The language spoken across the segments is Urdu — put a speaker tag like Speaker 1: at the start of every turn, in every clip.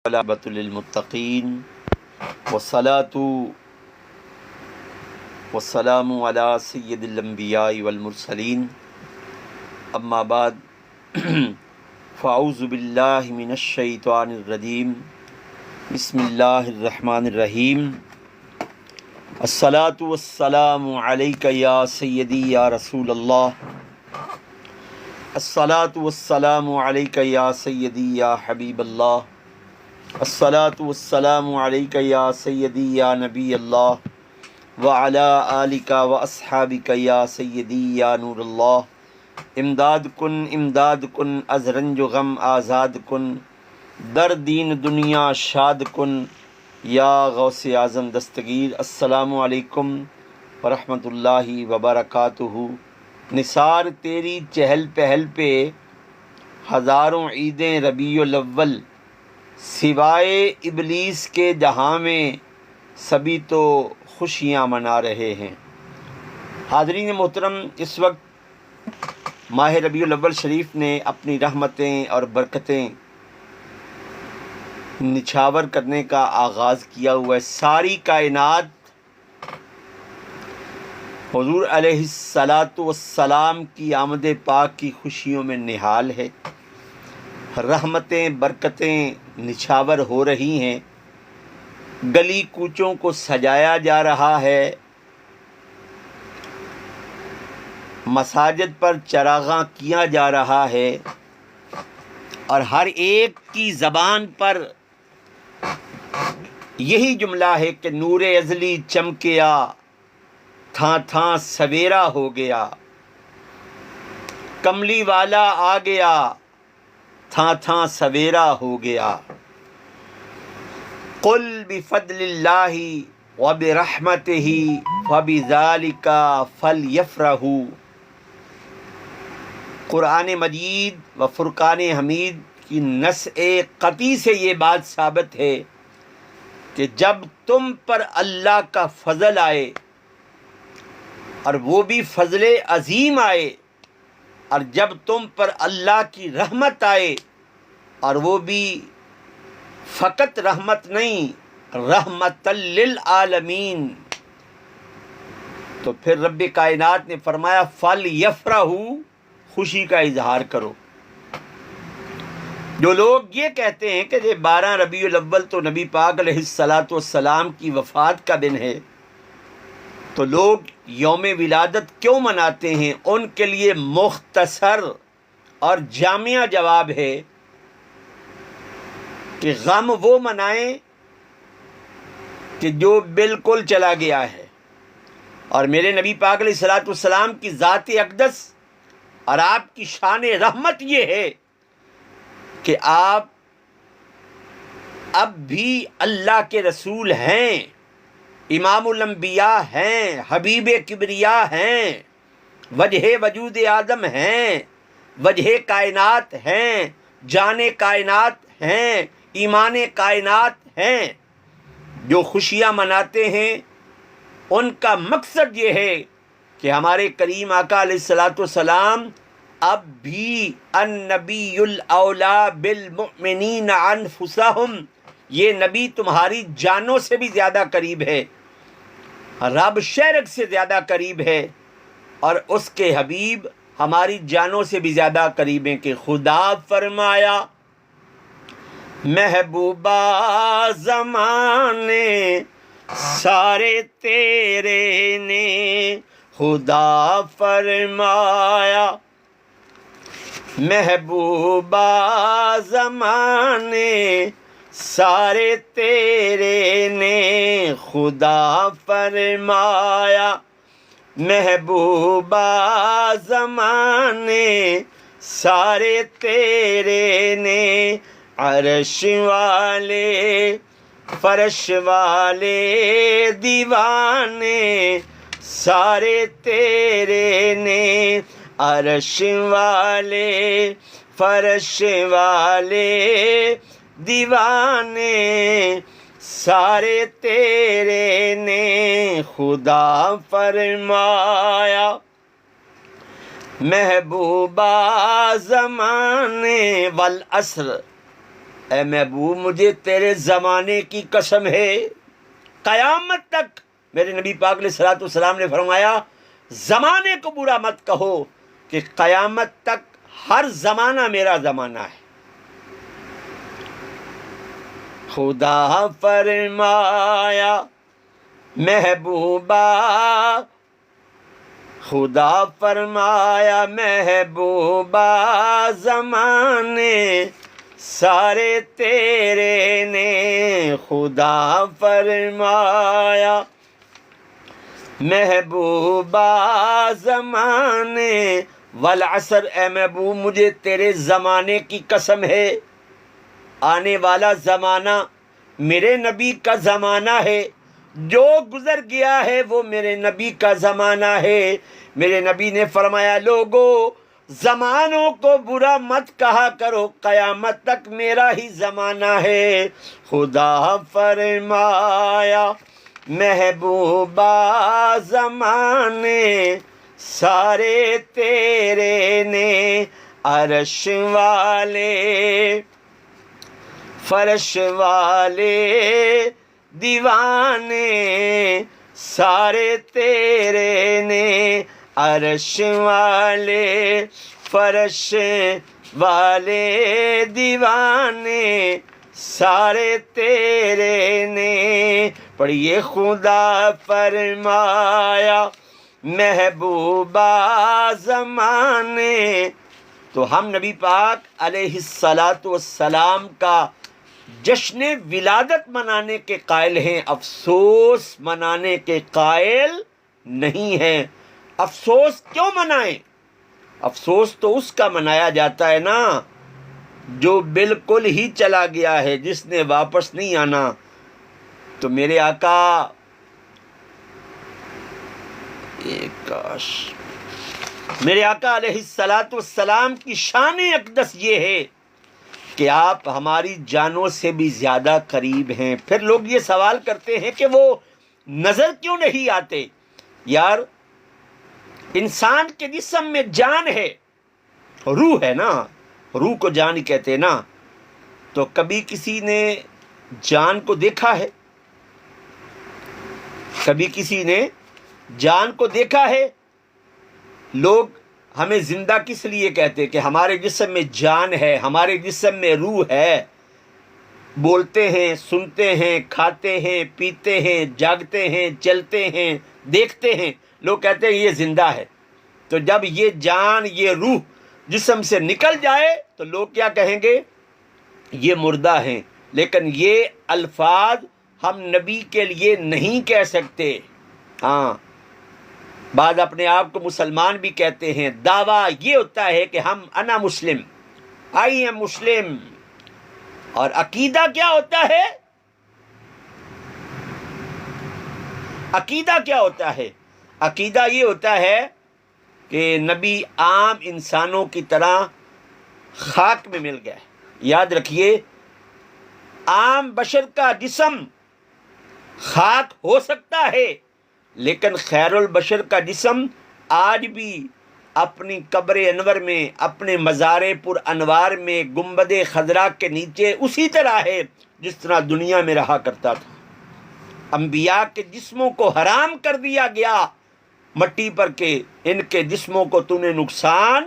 Speaker 1: عاقبۃ للمتقین والصلاۃ والسلام علی سید الانبیاء والمرسلین اما بعد فاعوذ باللہ من الشیطان الرجیم بسم اللہ الرحمن الرحیم الصلاۃ والسلام علیک یا سیدی یا رسول اللہ الصلاۃ والسلام علیک یا سیدی یا حبیب اللہ الصلاۃ والسلام علیک یا سیدی یا نبی اللہ وعلی آلک واصحابک یا سیدی یا نور اللہ امداد کن از رنج و غم آزاد کن در دین دنیا شاد کن یا غوث اعظم دستگیر۔ السلام علیکم ورحمۃ اللہ وبرکاتہ۔ نثار تیری چہل پہل پہ ہزاروں عیدیں ربیع الاول، سوائے ابلیس کے جہاں میں سبھی تو خوشیاں منا رہے ہیں۔ حاضرین محترم، اس وقت ماہ ربیع الاول شریف نے اپنی رحمتیں اور برکتیں نچھاور کرنے کا آغاز کیا ہوا ہے۔ ساری کائنات حضور علیہ الصلاۃ والسلام کی آمد پاک کی خوشیوں میں نہال ہے۔ رحمتیں برکتیں نچھاور ہو رہی ہیں، گلی کوچوں کو سجایا جا رہا ہے، مساجد پر چراغاں کیا جا رہا ہے، اور ہر ایک کی زبان پر یہی جملہ ہے کہ نور ازلی چمکیا، تھاں تھاں سویرا ہو گیا، کملی والا آ گیا، تھاں تھاں سویرا ہو گیا۔ قل بفضل اللہ وبرحمتہ فبذالک فلیفرحوا۔ قرآن مجید و فرقان حمید کی نص قطعی سے یہ بات ثابت ہے کہ جب تم پر اللہ کا فضل آئے، اور وہ بھی فضل عظیم آئے، اور جب تم پر اللہ کی رحمت آئے، اور وہ بھی فقط رحمت نہیں، رحمت للعالمین، تو پھر رب کائنات نے فرمایا فَلْيَفْرَحُوا، خوشی کا اظہار کرو۔ جو لوگ یہ کہتے ہیں کہ یہ 12 ربیع الاول تو نبی پاک علیہ الصلاۃ والسلام کی وفات کا دن ہے، تو لوگ یوم ولادت کیوں مناتے ہیں؟ ان کے لیے مختصر اور جامع جواب ہے کہ غم وہ منائیں کہ جو بالکل چلا گیا ہے، اور میرے نبی پاک علیہ الصلاۃ والسلام کی ذات اقدس اور آپ کی شان رحمت یہ ہے کہ آپ اب بھی اللہ کے رسول ہیں، امام الانبیاء ہیں، حبیب کبریا ہیں، وجہ وجود آدم ہیں، وجہ کائنات ہیں، جان کائنات ہیں، ایمان کائنات ہیں۔ جو خوشیاں مناتے ہیں ان کا مقصد یہ ہے کہ ہمارے کریم آقا علیہ الصلاۃ والسلام اب بھی النبی الاولیٰ بالمؤمنین انفسہم، یہ نبی تمہاری جانوں سے بھی زیادہ قریب ہے، رب شرک سے زیادہ قریب ہے، اور اس کے حبیب ہماری جانوں سے بھی زیادہ قریب ہیں کہ خدا فرمایا محبوبہ زمانے سارے تیرے نے، خدا فرمایا محبوبہ زمانے سارے تیرے نے، خدا فرمایا محبوبہ زمانے سارے تیرے نے، عرش والے فرش والے دیوانے سارے تیرے نے، عرش والے فرش والے دیوانے سارے تیرے نے، خدا فرمایا محبوبہ زمانے والعصر اے محبوب مجھے تیرے زمانے کی قسم ہے، قیامت تک میرے نبی پاک علیہ الصلوۃ والسلام نے فرمایا زمانے کو برا مت کہو کہ قیامت تک ہر زمانہ میرا زمانہ ہے۔ خدا فرمایا محبوبہ، خدا فرمایا محبوبہ زمانے سارے تیرے نے، خدا فرمایا محبوبہ زمانے والعصر، اے محبوب مجھے تیرے زمانے کی قسم ہے، آنے والا زمانہ میرے نبی کا زمانہ ہے، جو گزر گیا ہے وہ میرے نبی کا زمانہ ہے۔ میرے نبی نے فرمایا لوگو زمانوں کو برا مت کہا کرو، قیامت تک میرا ہی زمانہ ہے۔ خدا فرمایا محبوبہ زمانے سارے تیرے نے، عرش والے فرش والے دیوانے سارے تیرے نے، عرش والے فرش والے دیوانے سارے تیرے نے۔ پڑھیے خدا فرمایا محبوبہ زمانے۔ تو ہم نبی پاک علیہ الصلاۃ والسلام کا جشن ولادت منانے کے قائل ہیں، افسوس منانے کے قائل نہیں ہیں۔ افسوس کیوں منائیں؟ افسوس تو اس کا منایا جاتا ہے نا جو بالکل ہی چلا گیا ہے، جس نے واپس نہیں آنا۔ تو میرے آقا میرے آقا علیہ الصلاۃ والسلام کی شان اقدس یہ ہے کہ آپ ہماری جانوں سے بھی زیادہ قریب ہیں۔ پھر لوگ یہ سوال کرتے ہیں کہ وہ نظر کیوں نہیں آتے؟ یار انسان کے جسم میں جان ہے، روح ہے نا، روح کو جان ہی کہتے ہیں نا۔ تو کبھی کسی نے جان کو دیکھا ہے؟ کبھی کسی نے جان کو دیکھا ہے؟ لوگ ہمیں زندہ کس لیے کہتے کہ ہمارے جسم میں جان ہے، ہمارے جسم میں روح ہے، بولتے ہیں، سنتے ہیں، کھاتے ہیں، پیتے ہیں، جاگتے ہیں، چلتے ہیں، دیکھتے ہیں، لوگ کہتے ہیں یہ زندہ ہے۔ تو جب یہ جان، یہ روح جسم سے نکل جائے تو لوگ کیا کہیں گے؟ یہ مردہ ہیں۔ لیکن یہ الفاظ ہم نبی کے لیے نہیں کہہ سکتے۔ ہاں بعض اپنے آپ کو مسلمان بھی کہتے ہیں، دعویٰ یہ ہوتا ہے کہ ہم انا مسلم، آئی ایم مسلم، اور عقیدہ کیا ہوتا ہے؟ عقیدہ کیا ہوتا ہے؟ عقیدہ یہ ہوتا ہے کہ نبی عام انسانوں کی طرح خاک میں مل گئے۔ یاد رکھیے عام بشر کا جسم خاک ہو سکتا ہے، لیکن خیر البشر کا جسم آج بھی اپنی قبر انور میں، اپنے مزار پر انوار میں، گنبد خضرا کے نیچے اسی طرح ہے جس طرح دنیا میں رہا کرتا تھا۔ انبیاء کے جسموں کو حرام کر دیا گیا مٹی پر کہ ان کے جسموں کو تو نے نقصان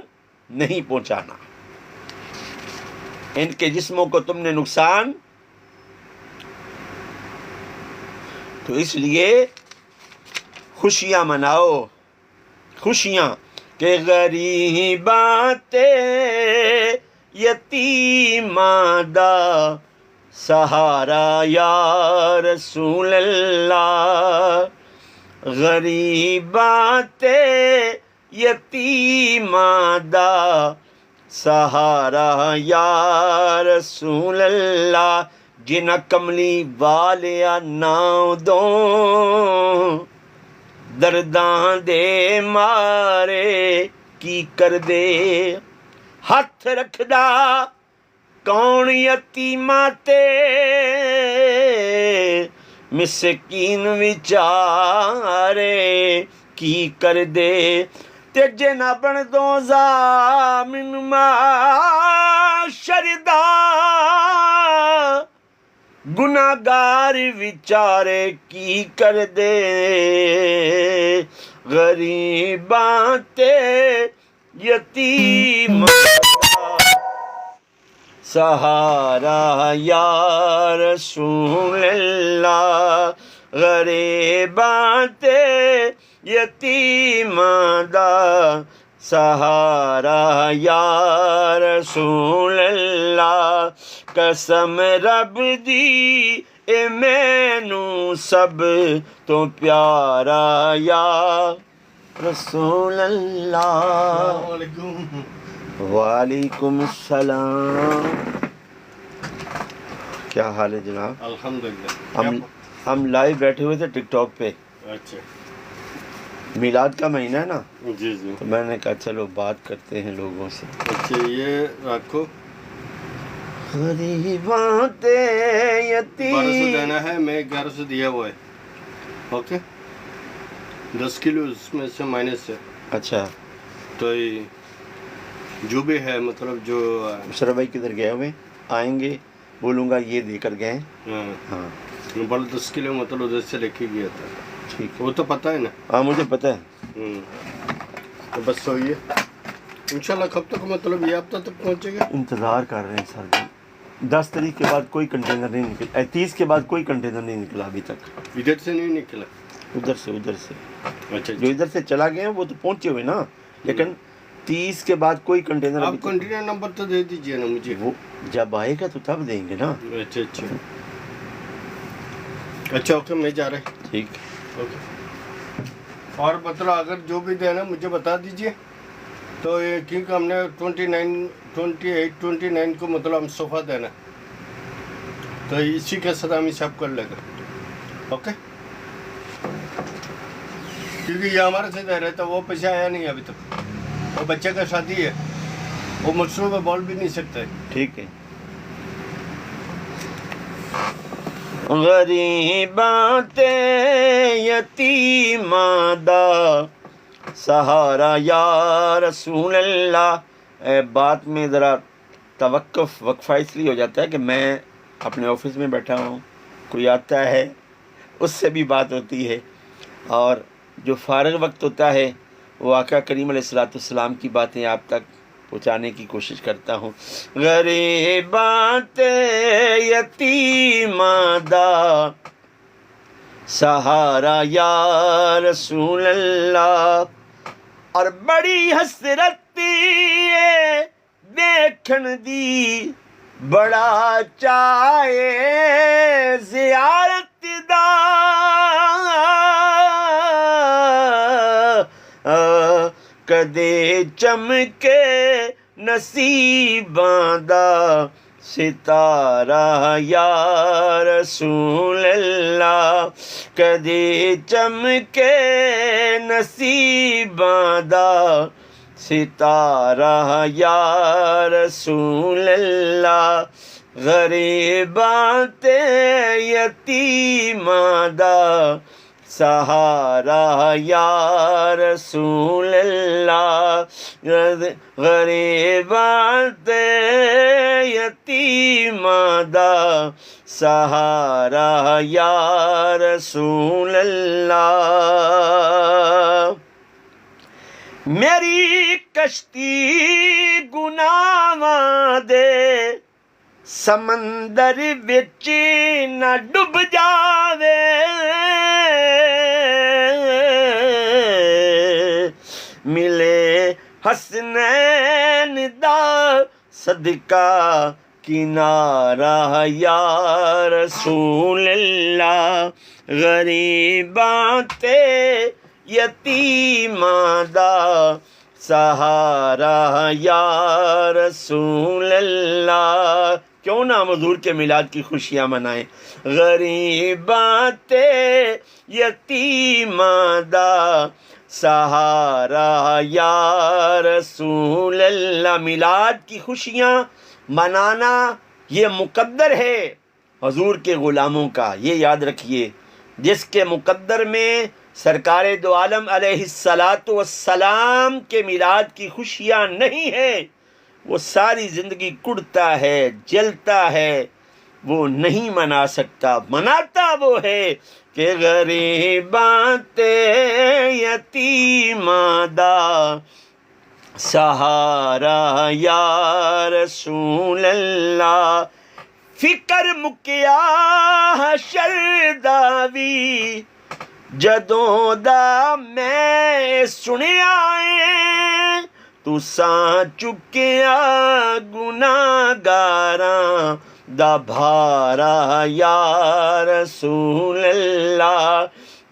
Speaker 1: نہیں پہنچانا، ان کے جسموں کو تم نے نقصان۔ تو اس لیے خوشیاں مناؤ، خوشیاں کہ غریباں تے یتیماں دا سہارا یا رسول اللہ، غریباں تے یتیماں دا سہارا یا رسول اللہ، جنہ کملی والیا ناؤ دوں، درداں دے مارے کی کر دے، ہاتھ رکھدا کون یتیماں تے، مسکین وچارے کی کر دے، تے جے نہ بن دو ضامن معاشر دا، گناہگار وچارے کی کر دے غریباں تے یتیم سہارا یا رسول اللہ غریباں تے یتیماں دا سہارا یا رسول اللہ قسم رب دی اے مینوں سب تو پیارا یا رسول اللہ۔ وعلیکم السلام، کیا حال ہے جناب؟
Speaker 2: الحمدللہ۔
Speaker 1: ہم لائیو بیٹھے ہوئے تھے ٹک ٹاک پہ،
Speaker 2: اچھا
Speaker 1: میلاد کا مہینہ ہے نا،
Speaker 2: جی جی،
Speaker 1: تو میں نے کہا چلو بات کرتے ہیں لوگوں سے۔
Speaker 2: اچھا یہ رکھو،
Speaker 1: غریباں تے
Speaker 2: 1200
Speaker 1: یتیم،
Speaker 2: دینا ہے، میں 1100 دیا ہوا ہے، اوکے 10 کلو اس میں سے مائنس ہے،
Speaker 1: اچھا
Speaker 2: تو یہ جو بھی ہے مطلب جو
Speaker 1: مشرف بھائی کدھر گئے ہوئے؟ آئیں گے، بولوں گا یہ دے کر گئے۔
Speaker 2: ہاں
Speaker 1: ہاں
Speaker 2: بڑا 10 کلو مطلب ادھر سے لے کے گیا تھا،
Speaker 1: ٹھیک ہے،
Speaker 2: وہ تو پتہ ہے نا۔
Speaker 1: ہاں مجھے پتہ ہے۔
Speaker 2: تو بس تو یہ انشاءاللہ کب تک مطلب یہ ہفتہ تک پہنچے گا؟
Speaker 1: انتظار کر رہے ہیں سر جی، 10 تاریخ کے بعد کوئی کنٹینر نہیں نکلا، 30 کے بعد کوئی کنٹینر نہیں نکلا ابھی تک،
Speaker 2: ادھر سے نہیں نکلا؟
Speaker 1: ادھر سے
Speaker 2: اچھا
Speaker 1: جو ادھر سے چلا گئے ہیں وہ تو پہنچے ہوئے نا، لیکن 30 کے بعد کوئی کنٹینر
Speaker 2: آپ کنٹینر نمبر تو دے دیجئے نا مجھے۔
Speaker 1: وہ جب آئے گا تو تب دیں گے نا۔
Speaker 2: اچھا اچھا اچھا، اوکے میں جا رہا ہوں،
Speaker 1: ٹھیک،
Speaker 2: اوکے۔ اور مطلب اگر جو بھی دینا مجھے بتا دیجئے، تو یہ کیونکہ ہم نے 28 29 کو مطلب ہم صوفہ دینا، تو اسی کے ساتھ ہم حساب کر لے گا، اوکے؟ کیونکہ یہ ہمارے سے دے رہے تھا، وہ پیسہ آیا نہیں ابھی تک، وہ بچے کا شادی ہے، وہ مجھ میں بول بھی نہیں سکتے۔
Speaker 1: ٹھیک ہے۔ غریباں تے یتیماں دا سہارا یا رسول اللہ۔ بات میں ذرا وقفہ اس لیے ہو جاتا ہے کہ میں اپنے آفس میں بیٹھا ہوں، کوئی آتا ہے اس سے بھی بات ہوتی ہے، اور جو فارغ وقت ہوتا ہے وہ آقا کریم علیہ الصلوۃ والسلام کی باتیں آپ تک پہنچانے کی کوشش کرتا ہوں۔ غریباں تے یتیماں دا سہارا یا رسول اللہ، اور بڑی حسرت ہے دیکھن دی، بڑا چاہے زیارت دا، کدے چمکے نصیباں دا ستارہ یا رسول اللہ، کدے چمکے نصیباں دا ستارہ یا رسول اللہ، غریباں تے یتیماں دا سہارا یا رسول اللہ، غریباں تے یتیماں دا سہارا یا رسول اللہ۔ میری کشتی گناہاں دے سمندر وچ نہ ڈب جاوے، ملے حسنین دا صدقہ کنارہ یا رسول اللہ، غریباں تے یتیماں دا سہارا یا رسول اللہ۔ کیوں نہ ہم حضور کے میلاد کی خوشیاں منائیں؟ غریباں تے یتیماں دا سہارا یا رسول اللہ۔ میلاد کی خوشیاں منانا یہ مقدر ہے حضور کے غلاموں کا، یہ یاد رکھیے۔ جس کے مقدر میں سرکار دو عالم علیہ الصلاۃ والسلام کے میلاد کی خوشیاں نہیں ہیں، وہ ساری زندگی کڑتا ہے، جلتا ہے، وہ نہیں منا سکتا، مناتا وہ ہے کہ غریباں تے یتیماں دا سہارا یا رسول اللہ۔ فکر مکیا حشر دا وی جدوں دا میں سنیا ہے، تساں چکیا گناہگاراں دا بھارا یا رسول اللہ،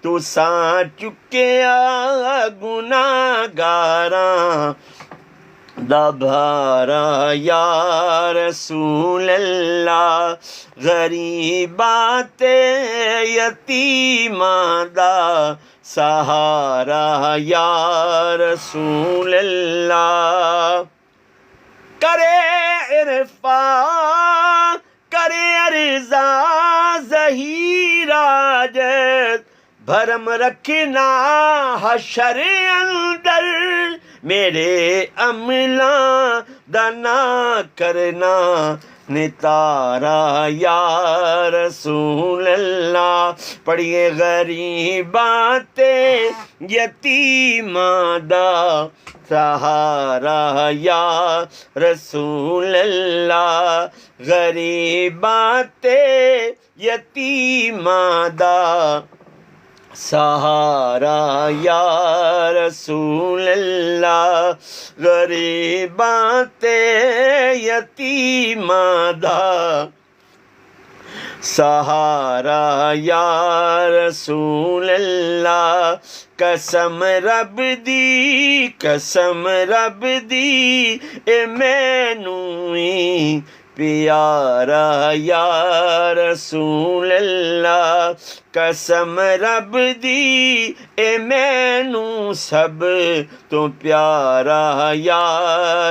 Speaker 1: تساں چکیا گناہگاراں دا بھارا یا رسول اللہ۔ غریباں تے یتیماں دا سہارا یا رسول اللہ۔ کرے عرفان کرے ارزا ظہیر عاجز، بھرم رکھنا حشر اندر، میرے عملاں دا نہ کرنا نتارا یا رسول اللہ۔ پڑھیے غریباں تے یتیماں دا سہارا یا رسول اللہ، غریباں تے یتیماں دا سہارا یا رسول اللہ، غریباں تے یتیماں دا سہارا یا رسول اللہ۔ قسم رب دی قسم رب دی اے مینوں ہی پیارا یا رسول اللہ، قسم رب دی اے مینوں سب تو پیارا یا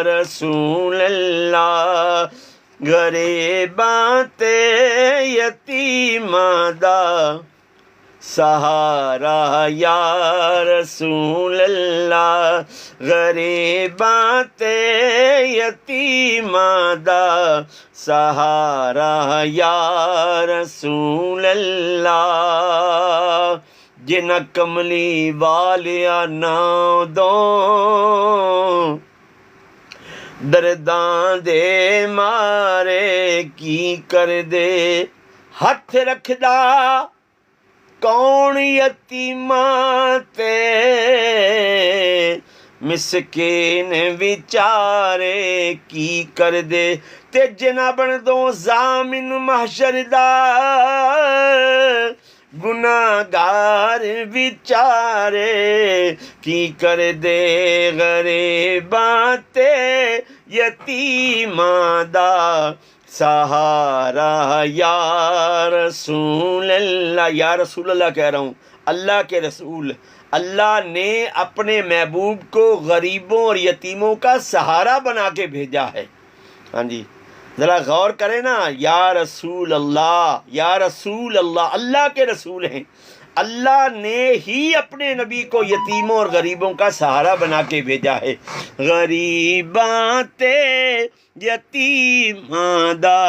Speaker 1: رسول اللہ۔ غریباں تے یتیماں دا سہارا یا رسول اللہ، غریباں تے یتیماں دا سہارا یا رسول اللہ۔ جنہ کملی والیا ناں دوں، درداں دے مارے کی کر دے، ہتھ رکھدا کون یتیماں تے، مسکین وچارے کی کر دے، تے جنہ بن دو ضامن محشر دا، گناہگار بیچارے کی کر دے، غریباں تے یتیماں دا سہارا یا رسول اللہ۔ یا رسول اللہ کہہ رہا ہوں، اللہ کے رسول، اللہ نے اپنے محبوب کو غریبوں اور یتیموں کا سہارا بنا کے بھیجا ہے۔ ہاں جی، ذرا غور کریں نا، یا رسول اللہ یا رسول اللہ، اللہ کے رسول ہیں، اللہ نے ہی اپنے نبی کو یتیموں اور غریبوں کا سہارا بنا کے بھیجا ہے۔ غریباں تے یتیماں دا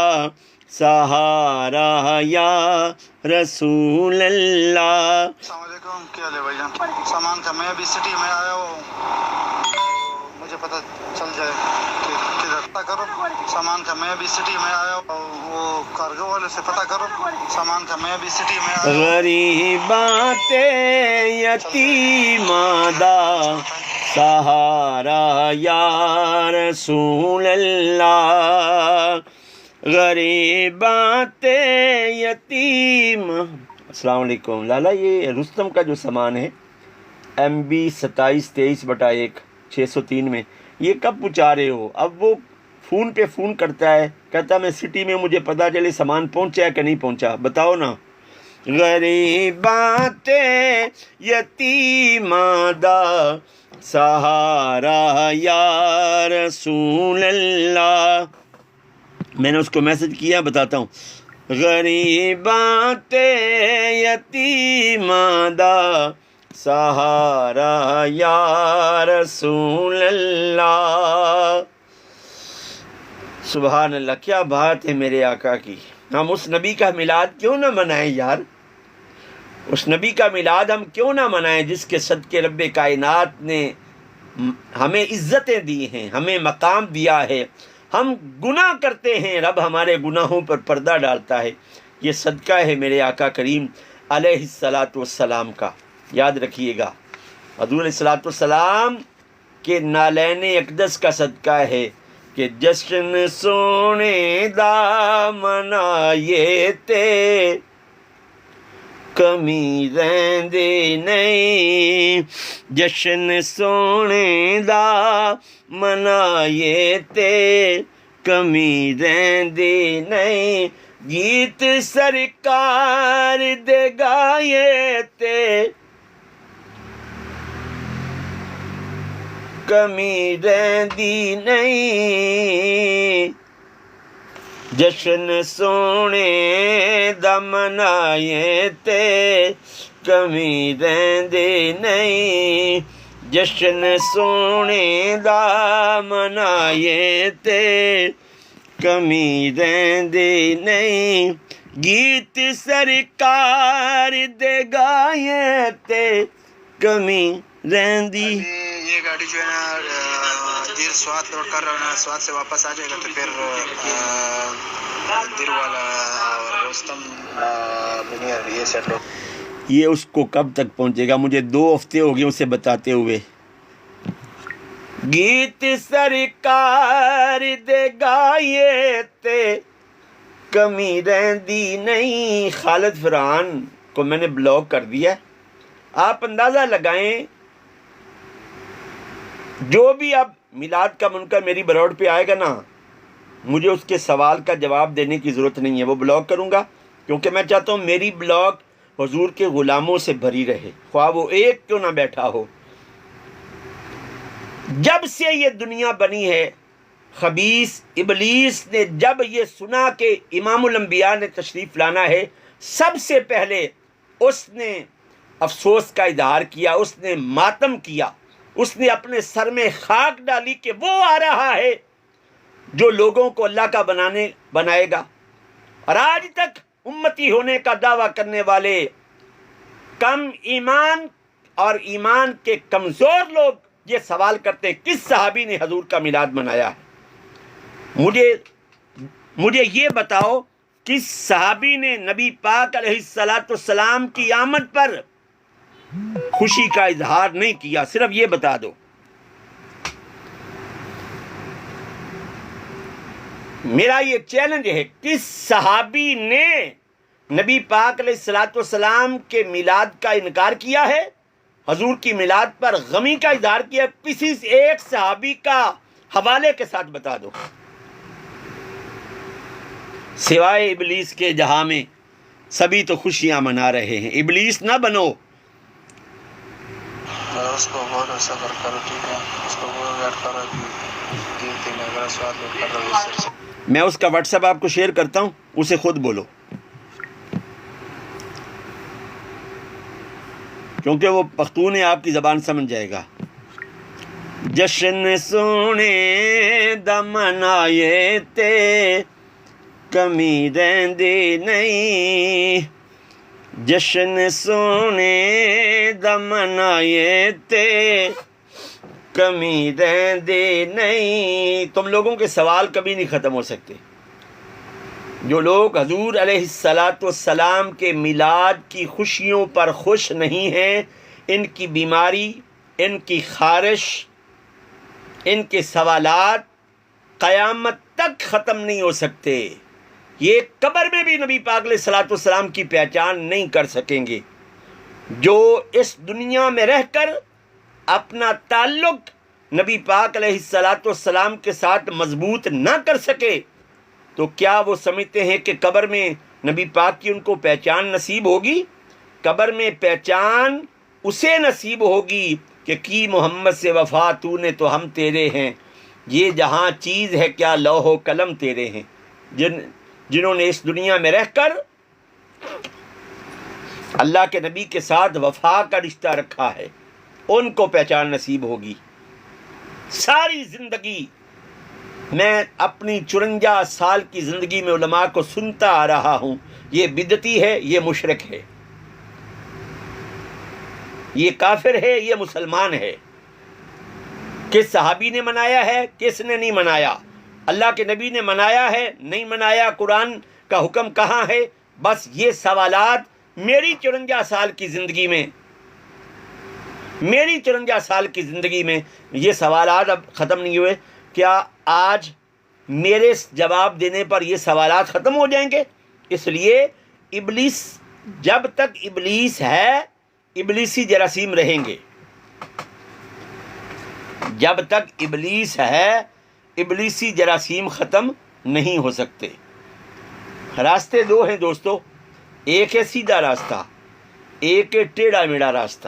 Speaker 1: سہارا یا رسول اللہ۔
Speaker 3: السلام علیکم، کیا حال ہے بھائی جان؟ سامان تھا، میں ابھی سٹی میں آیا ہوں، مجھے پتہ چل جائے کہ کدھر پتہ کرو سامان تھا، میں ابھی سٹی میں آیا ہوں، وہ کارگو والے سے پتہ کرو سامان تھا، میں ابھی سٹی میں آیا ہوں۔
Speaker 1: غریباں تے یتیماں دا سہارا یا رسول اللہ، غریباں تے یتیم۔ السلام علیکم لالا، یہ رستم کا جو سامان ہے MB 2723/1 603 میں، یہ کب پہنچا رہے ہو؟ اب وہ فون پہ فون کرتا ہے، کہتا میں سٹی میں، مجھے پتہ چلے سامان پہنچا ہے کہ نہیں پہنچا، بتاؤ نا۔ غریباں تے یتیماں دا سہارا یا رسول اللہ۔ میں نے اس کو میسج کیا، بتاتا ہوں۔ غریباں تے یتیماں دا سہارا یا رسول اللہ۔ سبحان اللہ، کیا بات ہے میرے آقا کی۔ ہم اس نبی کا میلاد کیوں نہ منائیں یار؟ اس نبی کا میلاد ہم کیوں نہ منائیں جس کے صدقے رب کائنات نے ہمیں عزتیں دی ہیں، ہمیں مقام دیا ہے۔ ہم گناہ کرتے ہیں، رب ہمارے گناہوں پر پردہ ڈالتا ہے۔ یہ صدقہ ہے میرے آقا کریم علیہ الصلاۃ والسلام کا، یاد رکھیے گا۔ حضور علیہ الصلاۃ والسلام کے نالین اقدس کا صدقہ ہے کہ جشن سونے دا منائے تے کمی رہندی نہیں، جشن سونے دا منائے تے کمی رہندی نہیں، گیت سرکار دے گائے تے کمی رہندی نہیں، جشن سونے دا منائے تے کمی رہندی نہیں، جشن سونے دا منائے تے کمی رہندی نہیں، گیت سرکار دے گائے تے کمی رہندی۔
Speaker 3: یہ گاڑی جو ہے نا دیر سوات لوڈ کر رہا ہے نا، سوات سے واپس آ جائے گا تو پھر دیر والا اور رستم منیر یہ سیٹ ہو۔
Speaker 1: یہ اس کو کب تک پہنچے گا؟ مجھے 2 ہفتے ہو گئے اسے بتاتے ہوئے۔ گیت سرکار دے گائے تے کمی رہندی نہیں۔ خالد فرحان کو میں نے بلاک کر دیا۔ آپ اندازہ لگائیں، جو بھی اب میلاد کا منکر میری بروڈ پہ آئے گا نا، مجھے اس کے سوال کا جواب دینے کی ضرورت نہیں ہے، وہ بلاک کروں گا، کیونکہ میں چاہتا ہوں میری بلاک حضور کے غلاموں سے بھری رہے، خواہ وہ ایک کیوں نہ بیٹھا ہو۔ جب سے یہ دنیا بنی ہے، خبیث ابلیس نے جب یہ سنا کہ امام الانبیاء نے تشریف لانا ہے، سب سے پہلے اس نے افسوس کا اظہار کیا، اس نے ماتم کیا، اس نے اپنے سر میں خاک ڈالی کہ وہ آ رہا ہے جو لوگوں کو اللہ کا بنائے گا۔ اور آج تک امتی ہونے کا دعویٰ کرنے والے کم ایمان اور ایمان کے کمزور لوگ یہ سوال کرتے ہیں کس صحابی نے حضور کا میلاد منایا ہے؟ مجھے یہ بتاؤ، کس صحابی نے نبی پاک علیہ الصلاۃ والسلام کی آمد پر خوشی کا اظہار نہیں کیا؟ صرف یہ بتا دو۔ میرا یہ چیلنج ہے، کس صحابی نے نبی پاک علیہ الصلاۃ والسلام کے میلاد کا انکار کیا ہے؟ حضور کی میلاد پر غمی کا اظہار کیا؟ کسی ایک صحابی کا حوالے کے ساتھ بتا دو، سوائے ابلیس کے جہاں میں سبھی تو خوشیاں منا رہے ہیں۔ ابلیس نہ بنو۔
Speaker 3: اس کو بولو صبر کرو، ٹھیک ہے، اس کو بولو ویٹ کرو، گنتی میں اگر سوات لوڈ کر رہا ہوں۔
Speaker 1: میں اس کا واٹس ایپ آپ کو شیئر کرتا ہوں، اسے خود بولو، کیونکہ وہ پختون ہے، آپ کی زبان سمجھ جائے گا۔ جشن سونے دا منائے تے کمی رہندی نہیں، جشن سونے دا منائے تے کمی رہندی نہیں۔ تم لوگوں کے سوال کبھی نہیں ختم ہو سکتے۔ جو لوگ حضور علیہ الصلاۃ والسلام کے میلاد کی خوشیوں پر خوش نہیں ہیں، ان کی بیماری، ان کی خارش، ان کے سوالات قیامت تک ختم نہیں ہو سکتے۔ یہ قبر میں بھی نبی پاک علیہ الصلاۃ والسلام کی پہچان نہیں کر سکیں گے۔ جو اس دنیا میں رہ کر اپنا تعلق نبی پاک علیہ الصلاۃ والسلام کے ساتھ مضبوط نہ کر سکے، تو کیا وہ سمجھتے ہیں کہ قبر میں نبی پاک کی ان کو پہچان نصیب ہوگی؟ قبر میں پہچان اسے نصیب ہوگی کہ کی محمد سے وفا تو نے تو ہم تیرے ہیں، یہ جہاں چیز ہے کیا لوح و قلم تیرے ہیں۔ جنہوں نے اس دنیا میں رہ کر اللہ کے نبی کے ساتھ وفا کا رشتہ رکھا ہے، ان کو پہچان نصیب ہوگی۔ ساری زندگی میں اپنی 54 سال کی زندگی میں علماء کو سنتا آ رہا ہوں، یہ بدعتی ہے، یہ مشرک ہے، یہ کافر ہے، یہ مسلمان ہے۔ کس صحابی نے منایا ہے، کس نے نہیں منایا؟ اللہ کے نبی نے منایا ہے، نہیں منایا؟ قرآن کا حکم کہاں ہے؟ بس یہ سوالات میری 54 سال کی زندگی میں، میری 54 سال کی زندگی میں یہ سوالات اب ختم نہیں ہوئے۔ کیا آج میرے جواب دینے پر یہ سوالات ختم ہو جائیں گے؟ اس لیے ابلیس، جب تک ابلیس ہے ابلیسی جراثیم رہیں گے، جب تک ابلیس ہے ابلیسی جراثیم ختم نہیں ہو سکتے۔ راستے دو ہیں دوستو، ایک ہے سیدھا راستہ، ایک ہے ٹیڑھا میڑھا راستہ۔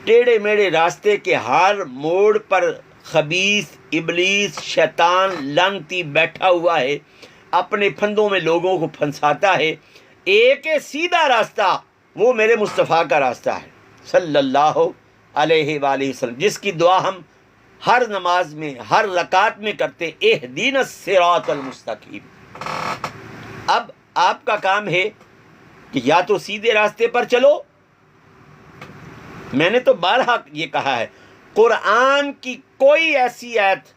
Speaker 1: ٹیڑھے میڑھے راستے کے ہر موڑ پر خبیث ابلیس شیطان لعنتی بیٹھا ہوا ہے، اپنے پھندوں میں لوگوں کو پھنساتا ہے۔ ایک ہے سیدھا راستہ، وہ میرے مصطفیٰ کا راستہ ہے صلی اللہ علیہ وآلہ وسلم، جس کی دعا ہم ہر نماز میں، ہر رکعت میں کرتے، اہدینا الصراط المستقیم۔ اب آپ کا کام ہے کہ یا تو سیدھے راستے پر چلو، میں نے تو بارہا یہ کہا ہے، قرآن کی کوئی ایسی آیت،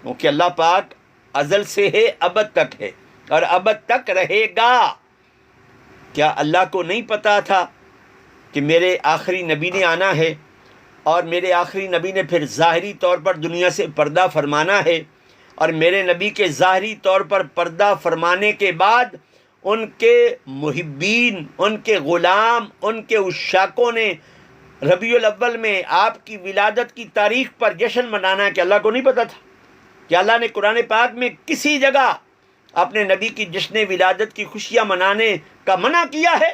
Speaker 1: کیونکہ اللہ پاک ازل سے ہے، ابد تک ہے اور ابد تک رہے گا۔ کیا اللہ کو نہیں پتا تھا کہ میرے آخری نبی نے آنا ہے اور میرے آخری نبی نے پھر ظاہری طور پر دنیا سے پردہ فرمانا ہے، اور میرے نبی کے ظاہری طور پر پردہ فرمانے کے بعد ان کے محبین، ان کے غلام، ان کے عشاقوں نے ربیع الاول میں آپ کی ولادت کی تاریخ پر جشن منانا ہے؟ کہ اللہ کو نہیں پتا تھا کہ اللہ نے قرآن پاک میں کسی جگہ اپنے نبی کی جشن ولادت کی خوشیاں منانے کا منع کیا ہے؟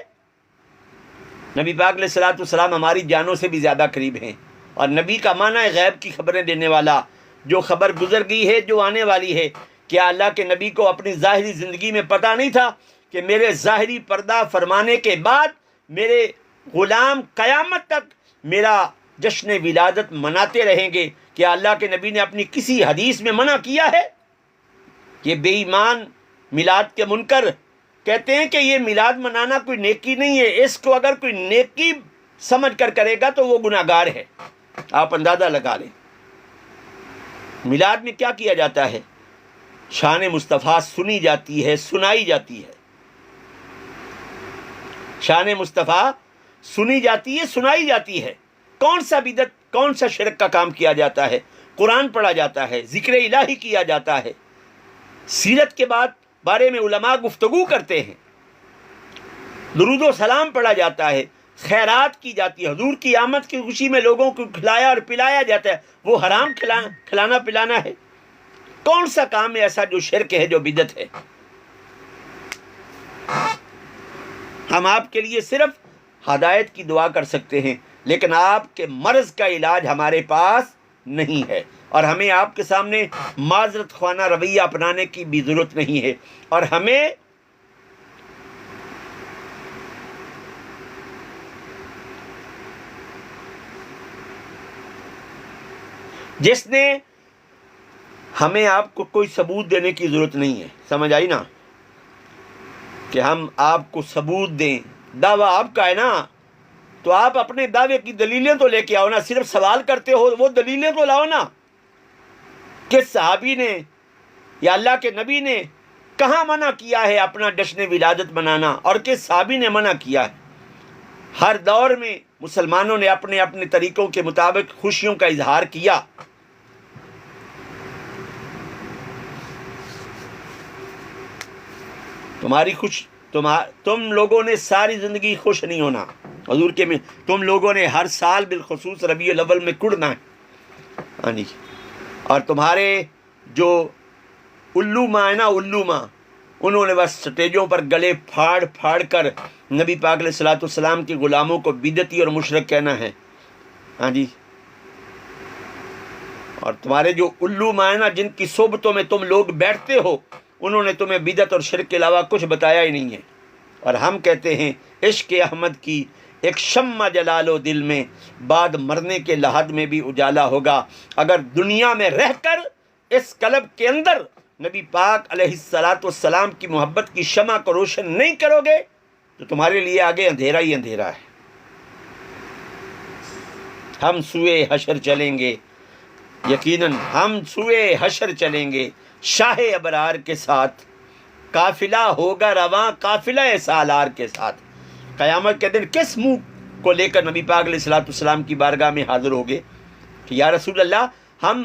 Speaker 1: نبی پاک علیہ الصلوۃ والسلام ہماری جانوں سے بھی زیادہ قریب ہیں، اور نبی کا معنی ہے غیب کی خبریں دینے والا، جو خبر گزر گئی ہے، جو آنے والی ہے۔ کیا اللہ کے نبی کو اپنی ظاہری زندگی میں پتہ نہیں تھا کہ میرے ظاہری پردہ فرمانے کے بعد میرے غلام قیامت تک میرا جشن ولادت مناتے رہیں گے؟ کیا اللہ کے نبی نے اپنی کسی حدیث میں منع کیا ہے؟ یہ بے ایمان میلاد کے منکر کہتے ہیں کہ یہ میلاد منانا کوئی نیکی نہیں ہے، اس کو اگر کوئی نیکی سمجھ کر کرے گا تو وہ گناہ گار ہے۔ آپ اندازہ لگا لیں میلاد میں کیا کیا جاتا ہے؟ شان مصطفیٰ سنی جاتی ہے، سنائی جاتی ہے، شان مصطفیٰ سنی جاتی ہے، سنائی جاتی ہے۔ کون سا بدعت، کون سا شرک کا کام کیا جاتا ہے؟ قرآن پڑھا جاتا ہے، ذکر الہی کیا جاتا ہے، سیرت کے بعد بارے میں علماء گفتگو کرتے ہیں، درود و سلام پڑھا جاتا ہے، خیرات کی جاتی ہے، حضور کی آمد کی خوشی میں لوگوں کو کھلایا اور پلایا جاتا ہے۔ وہ حرام کھلانا پلانا ہے؟ کون سا کام ہے ایسا جو شرک ہے، جو بدعت ہے؟ ہم آپ کے لیے صرف ہدایت کی دعا کر سکتے ہیں، لیکن آپ کے مرض کا علاج ہمارے پاس نہیں ہے، اور ہمیں آپ کے سامنے معذرت خوانہ رویہ اپنانے کی بھی ضرورت نہیں ہے۔ اور ہمیں جس نے ہمیں آپ کو کوئی ثبوت دینے کی ضرورت نہیں ہے، سمجھ آئی نا؟ کہ ہم آپ کو ثبوت دیں، دعویٰ آپ کا ہے نا، تو آپ اپنے دعوے کی دلیلیں تو لے کے آؤ نا۔ صرف سوال کرتے ہو، وہ دلیلیں تو لاؤ نا۔ کس صحابی نے یا اللہ کے نبی نے کہاں منع کیا ہے اپنا جشن ولادت منانا، اور کس صحابی نے منع کیا ہے؟ ہر دور میں مسلمانوں نے اپنے اپنے طریقوں کے مطابق خوشیوں کا اظہار کیا۔ تم لوگوں نے ساری زندگی خوش نہیں ہونا، حضور کے میں تم لوگوں نے ہر سال بالخصوص ربیع الاول میں کڑنا ہے، ہاں جی۔ اور تمہارے جو الو ماں ہے نا، الو ماں، انہوں نے بس سٹیجوں پر گلے پھاڑ پھاڑ کر نبی پاک علیہ الصلوۃ والسلام کے غلاموں کو بدعتی اور مشرک کہنا ہے، ہاں جی۔ اور تمہارے جو الو ماں ہے نا، جن کی صحبتوں میں تم لوگ بیٹھتے ہو، انہوں نے تمہیں بدعت اور شرک کے علاوہ کچھ بتایا ہی نہیں ہے۔ اور ہم کہتے ہیں عشق احمد کی ایک شمع جلا لو دل میں، بعد مرنے کے لحد میں بھی اجالا ہوگا۔ اگر دنیا میں رہ کر اس قلب کے اندر نبی پاک علیہ الصلاۃ والسلام کی محبت کی شمع کو روشن نہیں کرو گے تو تمہارے لیے آگے اندھیرا ہی اندھیرا ہے۔ ہم سوئے حشر چلیں گے، یقیناً ہم سوئے حشر چلیں گے شاہ ابرار کے ساتھ، قافلہ ہوگا رواں قافلہ سالار کے ساتھ۔ قیامت کے دن کس منہ کو لے کر نبی پاک علیہ الصلوۃ والسلام کی بارگاہ میں حاضر ہوگے کہ یا رسول اللہ، ہم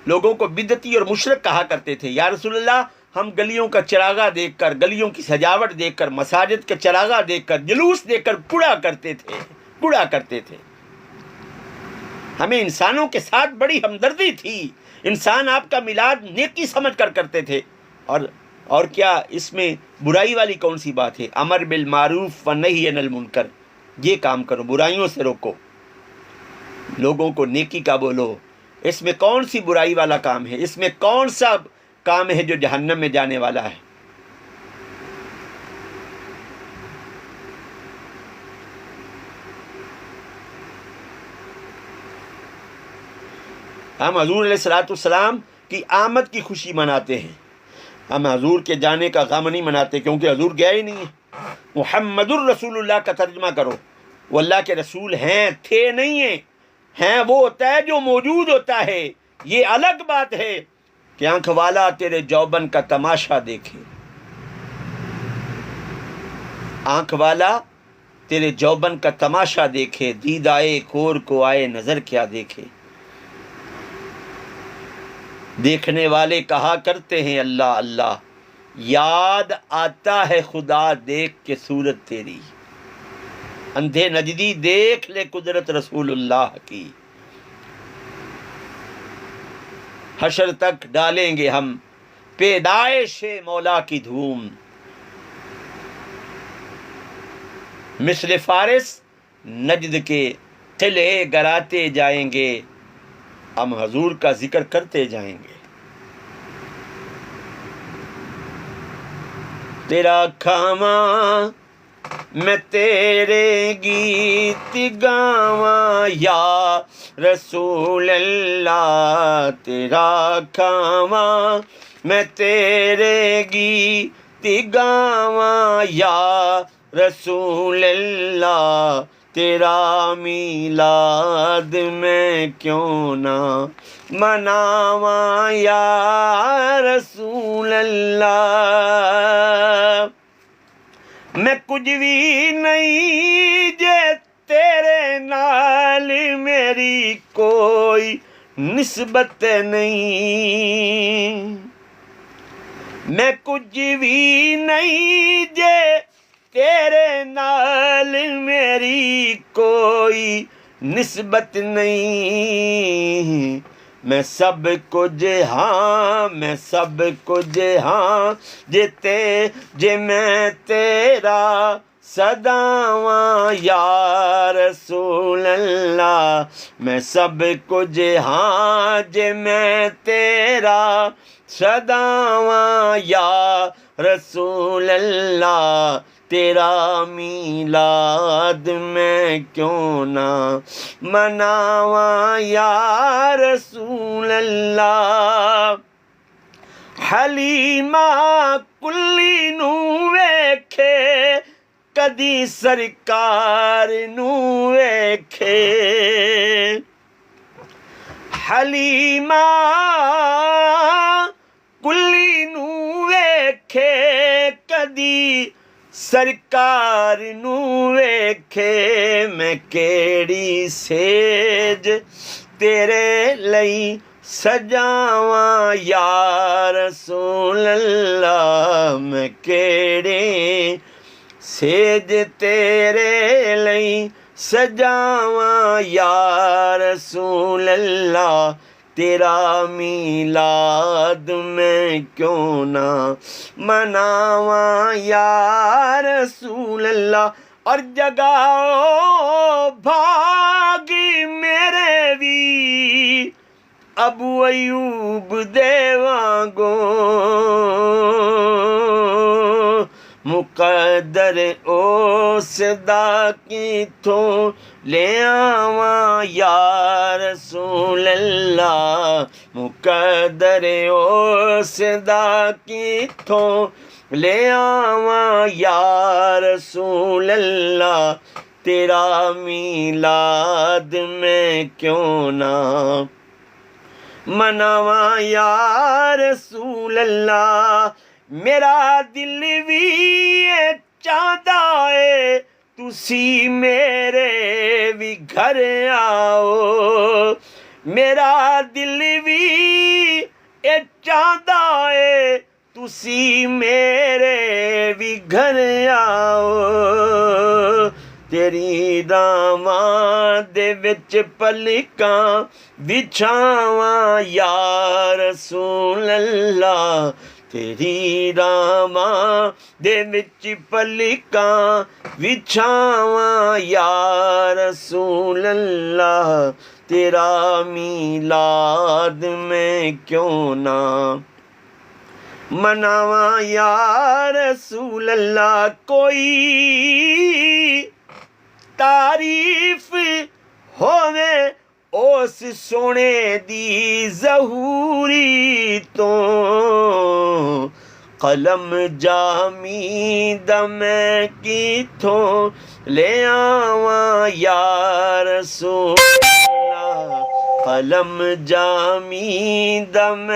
Speaker 1: لوگوں کو بدعتی اور مشرک کہا کرتے تھے، یا رسول اللہ ہم گلیوں کا چراغا دیکھ کر، گلیوں کی سجاوٹ دیکھ کر، مساجد کا چراغا دیکھ کر، جلوس دیکھ کر کڑا کرتے تھے، ہمیں انسانوں کے ساتھ بڑی ہمدردی تھی، انسان آپ کا میلاد نیکی سمجھ کر کرتے تھے، اور کیا اس میں برائی والی کون سی بات ہے؟ امر بالمعروف و نہی عن المنکر، یہ کام کرو، برائیوں سے روکو، لوگوں کو نیکی کا بولو، اس میں کون سی برائی والا کام ہے؟ اس میں کون سا کام ہے جو جہنم میں جانے والا ہے؟ ہم حضور علیہ الصلوۃ والسلام کی آمد کی خوشی مناتے ہیں، ہم حضور کے جانے کا غم نہیں مناتے، کیونکہ حضور گیا ہی نہیں ہے۔ محمد الرسول اللہ کا ترجمہ کرو، وہ اللہ کے رسول ہیں، تھے نہیں ہیں وہ ہوتا ہے جو موجود ہوتا ہے۔ یہ الگ بات ہے کہ آنکھ والا تیرے جوبن کا تماشا دیکھے، آنکھ والا تیرے جوبن کا تماشا دیکھے، دید آئے کور کو آئے نظر کیا دیکھے۔ دیکھنے والے کہا کرتے ہیں اللہ اللہ، یاد آتا ہے خدا دیکھ کے صورت تیری، اندھے نجدی دیکھ لے قدرت رسول اللہ کی۔ حشر تک ڈالیں گے ہم پیدائش مولا کی دھوم، مثل فارس نجد کے قلعے گراتے جائیں گے، ہم حضور کا ذکر کرتے جائیں گے۔ تیرا کھاواں میں تیرے گیت گاواں یا رسول اللہ، تیرا کھاواں میں تیرے گیت گاواں یا رسول اللہ، تیرا میلاد میں کیوں نہ مناواں یا رسول اللہ۔ میں کچھ بھی نہیں جے تیرے نال میری کوئی نسبت نہیں، میں کچھ بھی نہیں جے تیرے نال میری کوئی نسبت نہیں، میں سب کچھ ہاں، میں سب کچھ ہاں جے میں تیرا صداواں یا رسول اللہ، میں سب کچھ ہاں جے میں تیرا صداواں یا رسول اللہ، تیرا میلاد میں کیوں نہ مناواں یا رسول اللہ۔ حلیمہ کلی نو ویکھے کدی سرکار نو ویکھے، حلیمہ کلی نو ویکھے کدی سرکار نو ویکھے، میں کیڑی سیج تیرے لئی سجاواں یا رسول اللہ، میں کیڑے سیج تیرے لئی سجاواں یا رسول اللہ، تیرا میلاد میں کیوں نہ مناواں یا رسول اللہ۔ اور جگاؤ بھاگ میرے بھی ابو ایوب دے وانگوں، مقدر اس دا کتھوں لے آواں یا رسول اللہ، مقدر اس دا کتھوں لے آواں یا رسول اللہ، تیرا میلاد میں کیوں نہ مناواں یا رسول اللہ، میرا دل بھی چاہتا ہے تسی میرے بھی گھر آؤ، میرا دل بھی چاہتا ہے تسی میرے بھی گھر آؤ، تیری راواں دے وچ پلکاں بچھاواں یا رسول اللہ، تیری راواں دے وچ پلکاں بچھاواں یا رسول اللہ، تیرا میلاد میں کیوں نہ مناواں یا رسول اللہ، کوئی تعریف ہووے اس سونے دی ظہوری تو، قلم جامی دم کتھوں لے آواں یا رسول اللہ، قلم جامی دم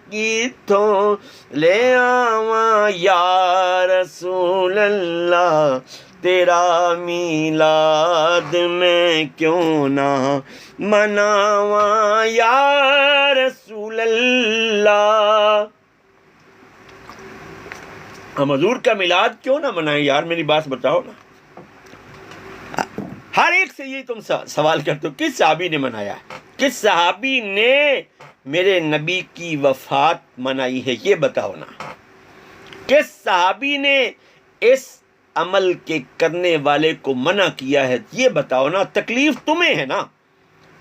Speaker 1: کتھوں لے آواں یا رسول اللہ، تیرا میلاد میں کیوں نہ مناواں یا رسول اللہ۔ ہم حضور کا میلاد کیوں نہ منائیں یار، میری بات بتاؤ نا۔ ہر ایک سے یہ تم سوال کرتے ہو کس صحابی نے منایا ہے، کس صحابی نے میرے نبی کی وفات منائی ہے، یہ بتاؤ نا۔ کس صحابی نے اس عمل کے کرنے والے کو منع کیا ہے، یہ بتاؤ نا۔ تکلیف تمہیں ہے نا،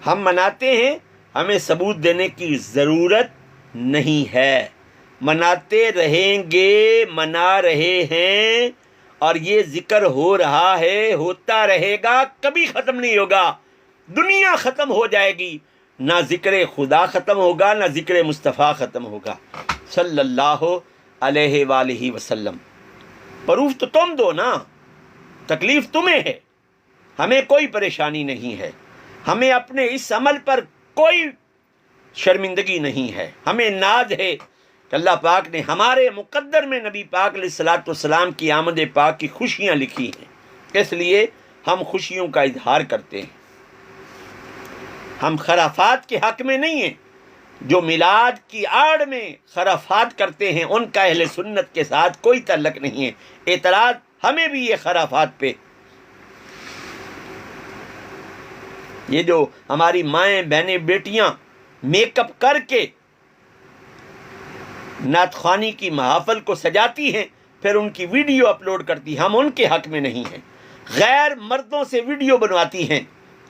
Speaker 1: ہم مناتے ہیں، ہمیں ثبوت دینے کی ضرورت نہیں ہے، مناتے رہیں گے، منا رہے ہیں، اور یہ ذکر ہو رہا ہے، ہوتا رہے گا، کبھی ختم نہیں ہوگا۔ دنیا ختم ہو جائے گی، نہ ذکر خدا ختم ہوگا، نہ ذکر مصطفیٰ ختم ہوگا صلی اللہ علیہ وآلہ وسلم۔ پروف تو تم دو نا، تکلیف تمہیں ہے، ہمیں کوئی پریشانی نہیں ہے، ہمیں اپنے اس عمل پر کوئی شرمندگی نہیں ہے، ہمیں ناز ہے کہ اللہ پاک نے ہمارے مقدر میں نبی پاک علیہ الصلوۃ والسلام کی آمد پاک کی خوشیاں لکھی ہیں، اس لیے ہم خوشیوں کا اظہار کرتے ہیں۔ ہم خرافات کے حق میں نہیں ہیں، جو میلاد کی آڑ میں خرافات کرتے ہیں ان کا اہل سنت کے ساتھ کوئی تعلق نہیں ہے۔ اعتراض ہمیں بھی یہ خرافات پہ، یہ جو ہماری مائیں بہنیں بیٹیاں میک اپ کر کے نعت خوانی کی محافل کو سجاتی ہیں، پھر ان کی ویڈیو اپلوڈ کرتی، ہم ان کے حق میں نہیں ہیں۔ غیر مردوں سے ویڈیو بنواتی ہیں،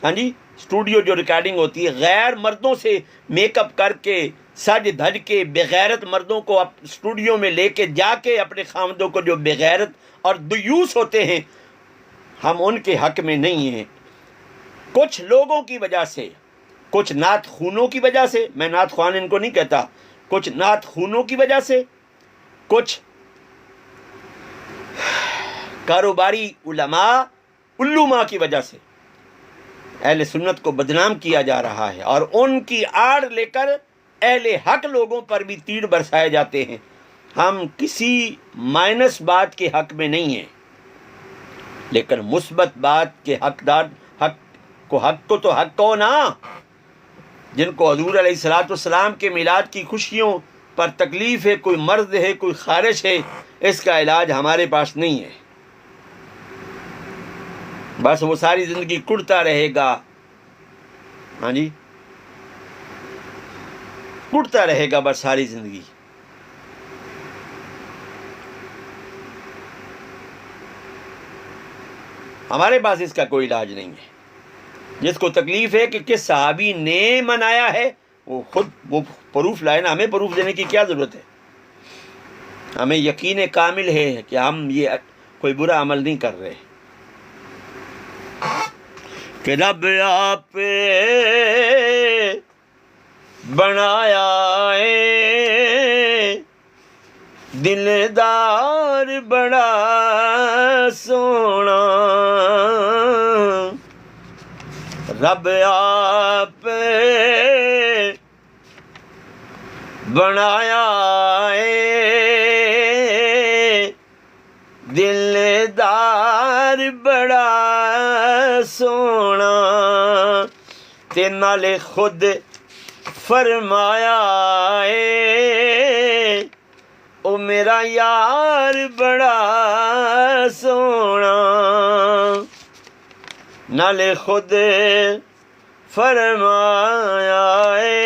Speaker 1: ہاں جی، اسٹوڈیو جو ریکارڈنگ ہوتی ہے، غیر مردوں سے میک اپ کر کے سج دھج کے بغیرت مردوں کو اسٹوڈیو میں لے کے جا کے اپنے خامدوں کو جو بغیرت اور دیوس ہوتے ہیں، ہم ان کے حق میں نہیں ہیں۔ کچھ لوگوں کی وجہ سے، کچھ نعت خونوں کی وجہ سے، میں نعت خوان ان کو نہیں کہتا، کچھ نعت خونوں کی وجہ سے، کچھ کاروباری علماء علماء کی وجہ سے اہل سنت کو بدنام کیا جا رہا ہے، اور ان کی آڑ لے کر اہل حق لوگوں پر بھی تیر برسائے جاتے ہیں۔ ہم کسی مائنس بات کے حق میں نہیں ہیں، لیکن مثبت بات کے حقدار، حق کو تو حق کو نا۔ جن کو حضور علیہ الصلوۃ والسلام کے میلاد کی خوشیوں پر تکلیف ہے، کوئی مرض ہے، کوئی خارش ہے، اس کا علاج ہمارے پاس نہیں ہے، بس وہ ساری زندگی کڑتا رہے گا، ہاں جی، کڑتا رہے گا بس ساری زندگی۔ ہمارے پاس اس کا کوئی علاج نہیں ہے۔ جس کو تکلیف ہے کہ کس صحابی نے منایا ہے، وہ خود وہ پروف لائے نا، ہمیں پروف دینے کی کیا ضرورت ہے؟ ہمیں یقین کامل ہے کہ ہم یہ کوئی برا عمل نہیں کر رہے کہ رب آپ بنایا ہے دلدار بڑا سونا، رب آپ بنایا ہے دلدار بڑا سونا، تے نالے خود فرمایا ہے او میرا یار بڑا سونا، نالے خود فرمایا ہے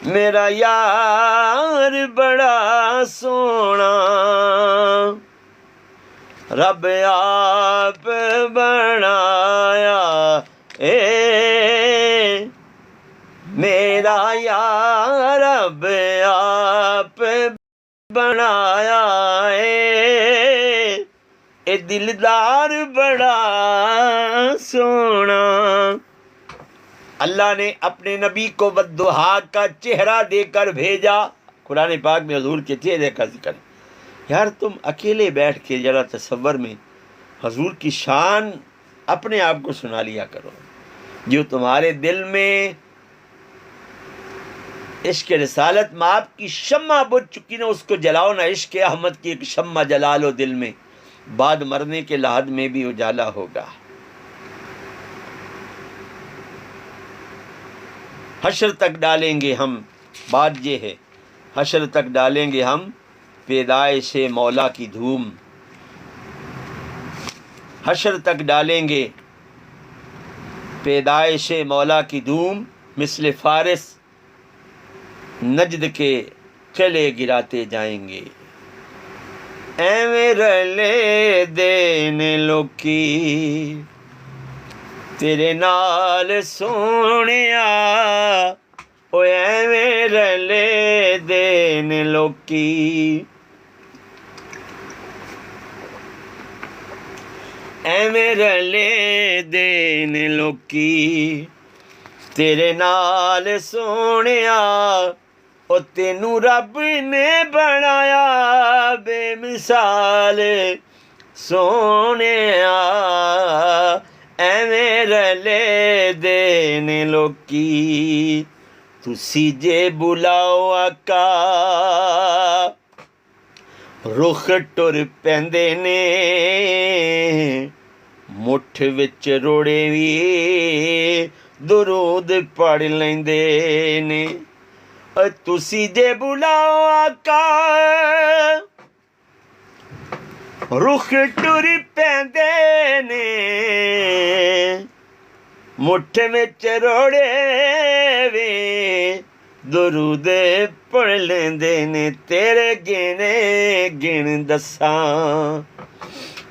Speaker 1: میرا یار بڑا سونا، رب آپ بنایا اے میرا یار، رب آپ بنایا اے دلدار بڑا سونا۔ اللہ نے اپنے نبی کو والضحیٰ کا چہرہ دے کر بھیجا۔ قرآن پاک میں حضور کے چہرے کا ذکر ہے۔ یار تم اکیلے بیٹھ کے ذرا تصور میں حضور کی شان اپنے آپ کو سنا لیا کرو۔ جو تمہارے دل میں عشق رسالت مآب کی شمع بجھ چکی نا، اس کو جلاؤ نا۔ عشق احمد کی ایک شمع جلا لو دل میں، بعد مرنے کے لحد میں بھی اجالا ہوگا۔ حشر تک ڈالیں گے ہم، بات یہ ہے، حشر تک ڈالیں گے ہم پیدائش مولا کی دھوم، حشر تک ڈالیں گے پیدائش مولا کی دھوم، مثل فارس نجد کے قلعے گراتے جائیں گے۔ ایویں رلے دینے لوکی تیرے نال سونیا، او ایویں رلے دینے لوکی، ایویں رلے دینے لوکی تیرے نال سونیا، او تینوں رب نے بنایا بے مثال سونیا، ایویں رلے دینے لوکی تسی جے بلاؤ آقا رخ ٹر پیندے نے، مٹھ وچ روڑے وی درود پڑھ لیندے نے، تسی جے بلاؤ آقا رخ ٹر پیندے نے، مٹھ وچ روڑے وی درود پڑھ لیندے نے، تیرے گنے گن دساں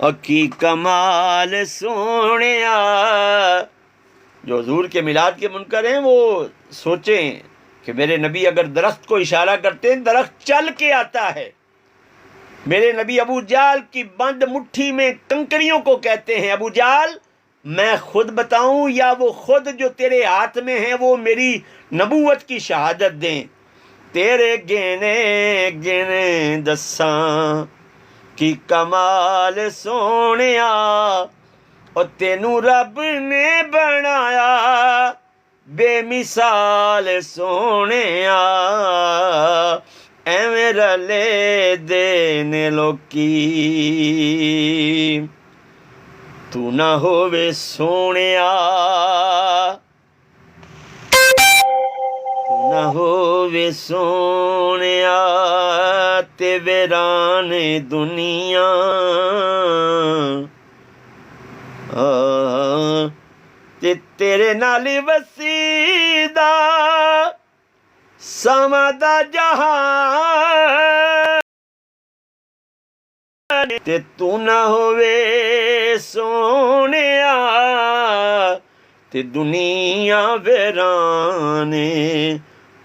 Speaker 1: اکی کمال سونیا۔ جو حضور کے میلاد کے منکر ہیں وہ سوچیں کہ میرے نبی اگر درخت کو اشارہ کرتے ہیں درخت چل کے آتا ہے، میرے نبی ابو جہل کی بند مٹھی میں کنکریوں کو کہتے ہیں ابو جہل میں خود بتاؤں یا وہ خود جو تیرے ہاتھ میں ہیں وہ میری نبوت کی شہادت دیں، تیرے گنے گنے دساں کی کمال سونیا، اور تینوں رب نے بنایا بے مثال سونیا، ایویں رلے دینے لوکی تو نہ ہووے سونیا، تو نہ ہووے سونیا تے ویران دنیا، تے تیرے نال وسیدہ سما دا جہان، تے تو نہ ہووے سونیا تے دنیا ویرانے،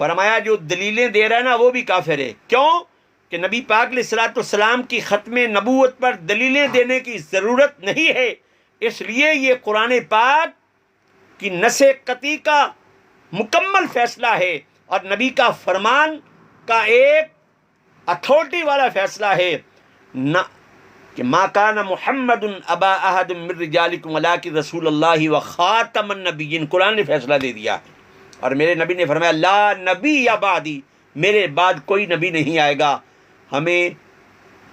Speaker 1: فرمایا جو دلیلیں دے رہا ہے نا وہ بھی کافر ہے. کیوں کہ نبی پاک علیہ الصلوۃ والسلام کی ختم نبوت پر دلیلیں دینے کی ضرورت نہیں ہے، اس لیے یہ قرآن پاک کی نص قطعی کا مکمل فیصلہ ہے اور نبی کا فرمان کا ایک اتھارٹی والا فیصلہ ہے نہ کہ ما کان محمد ابا احد من رجالکم ولکن رسول اللہ و خاتم النبیین. قرآن نے فیصلہ دے دیا ہے اور میرے نبی نے فرمایا لا نبی یا بعدی، میرے بعد کوئی نبی نہیں آئے گا. ہمیں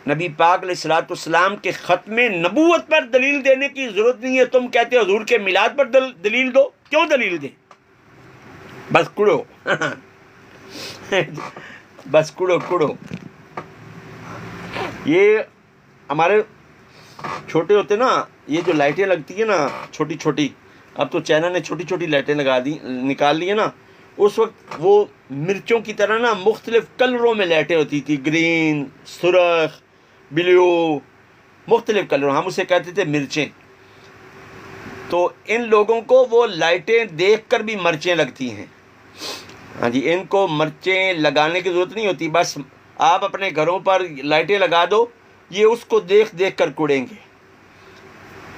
Speaker 1: نبی پاک علیہ الصلوۃ والسلام کے ختم نبوت پر دلیل دینے کی ضرورت نہیں ہے. تم کہتے ہو حضور کے میلاد پر دلیل دو، کیوں دلیل دیں؟ بس کڑو بس کڑو. یہ ہمارے چھوٹے ہوتے نا، یہ جو لائٹیں لگتی ہیں نا چھوٹی چھوٹی، اب تو چائنا نے چھوٹی چھوٹی لائٹیں نکال لی ہیں نا، اس وقت وہ مرچوں کی طرح نا مختلف کلروں میں لائٹیں ہوتی تھی، گرین، سرخ، بلیو، مختلف کلروں، ہم اسے کہتے تھے مرچیں. تو ان لوگوں کو وہ لائٹیں دیکھ کر بھی مرچیں لگتی ہیں. ہاں جی، ان کو مرچیں لگانے کی ضرورت نہیں ہوتی، بس آپ اپنے گھروں پر لائٹیں لگا دو، یہ اس کو دیکھ دیکھ کر کڑیں گے.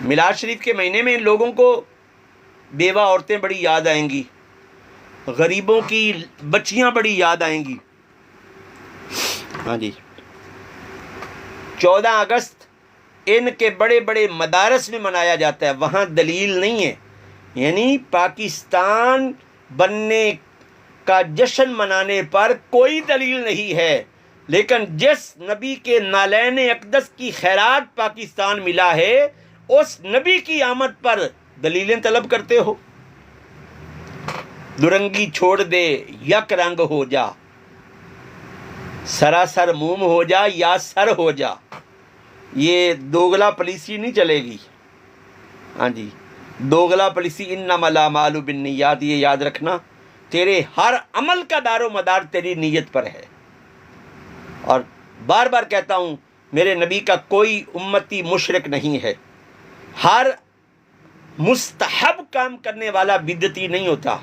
Speaker 1: میلاد شریف کے مہینے میں ان لوگوں کو بیوہ عورتیں بڑی یاد آئیں گی، غریبوں کی بچیاں بڑی یاد آئیں گی. ہاں جی، 14 اگست ان کے بڑے بڑے مدارس میں منایا جاتا ہے، وہاں دلیل نہیں ہے. یعنی پاکستان بننے کا جشن منانے پر کوئی دلیل نہیں ہے، لیکن جس نبی کے نالین اقدس کی خیرات پاکستان ملا ہے اس نبی کی آمد پر دلیلیں طلب کرتے ہو. درنگی چھوڑ دے یک رنگ ہو جا، سراسر موم ہو جا یا سر ہو جا. یہ دوگلا پلیسی نہیں چلے گی. ہاں جی، دوگلا پلیسی انما الاعمال بالنیات، یہ یاد رکھنا، تیرے ہر عمل کا دار و مدار تیری نیت پر ہے. اور بار بار کہتا ہوں میرے نبی کا کوئی امتی مشرک نہیں ہے. ہر مستحب کام کرنے والا بدعتی نہیں ہوتا.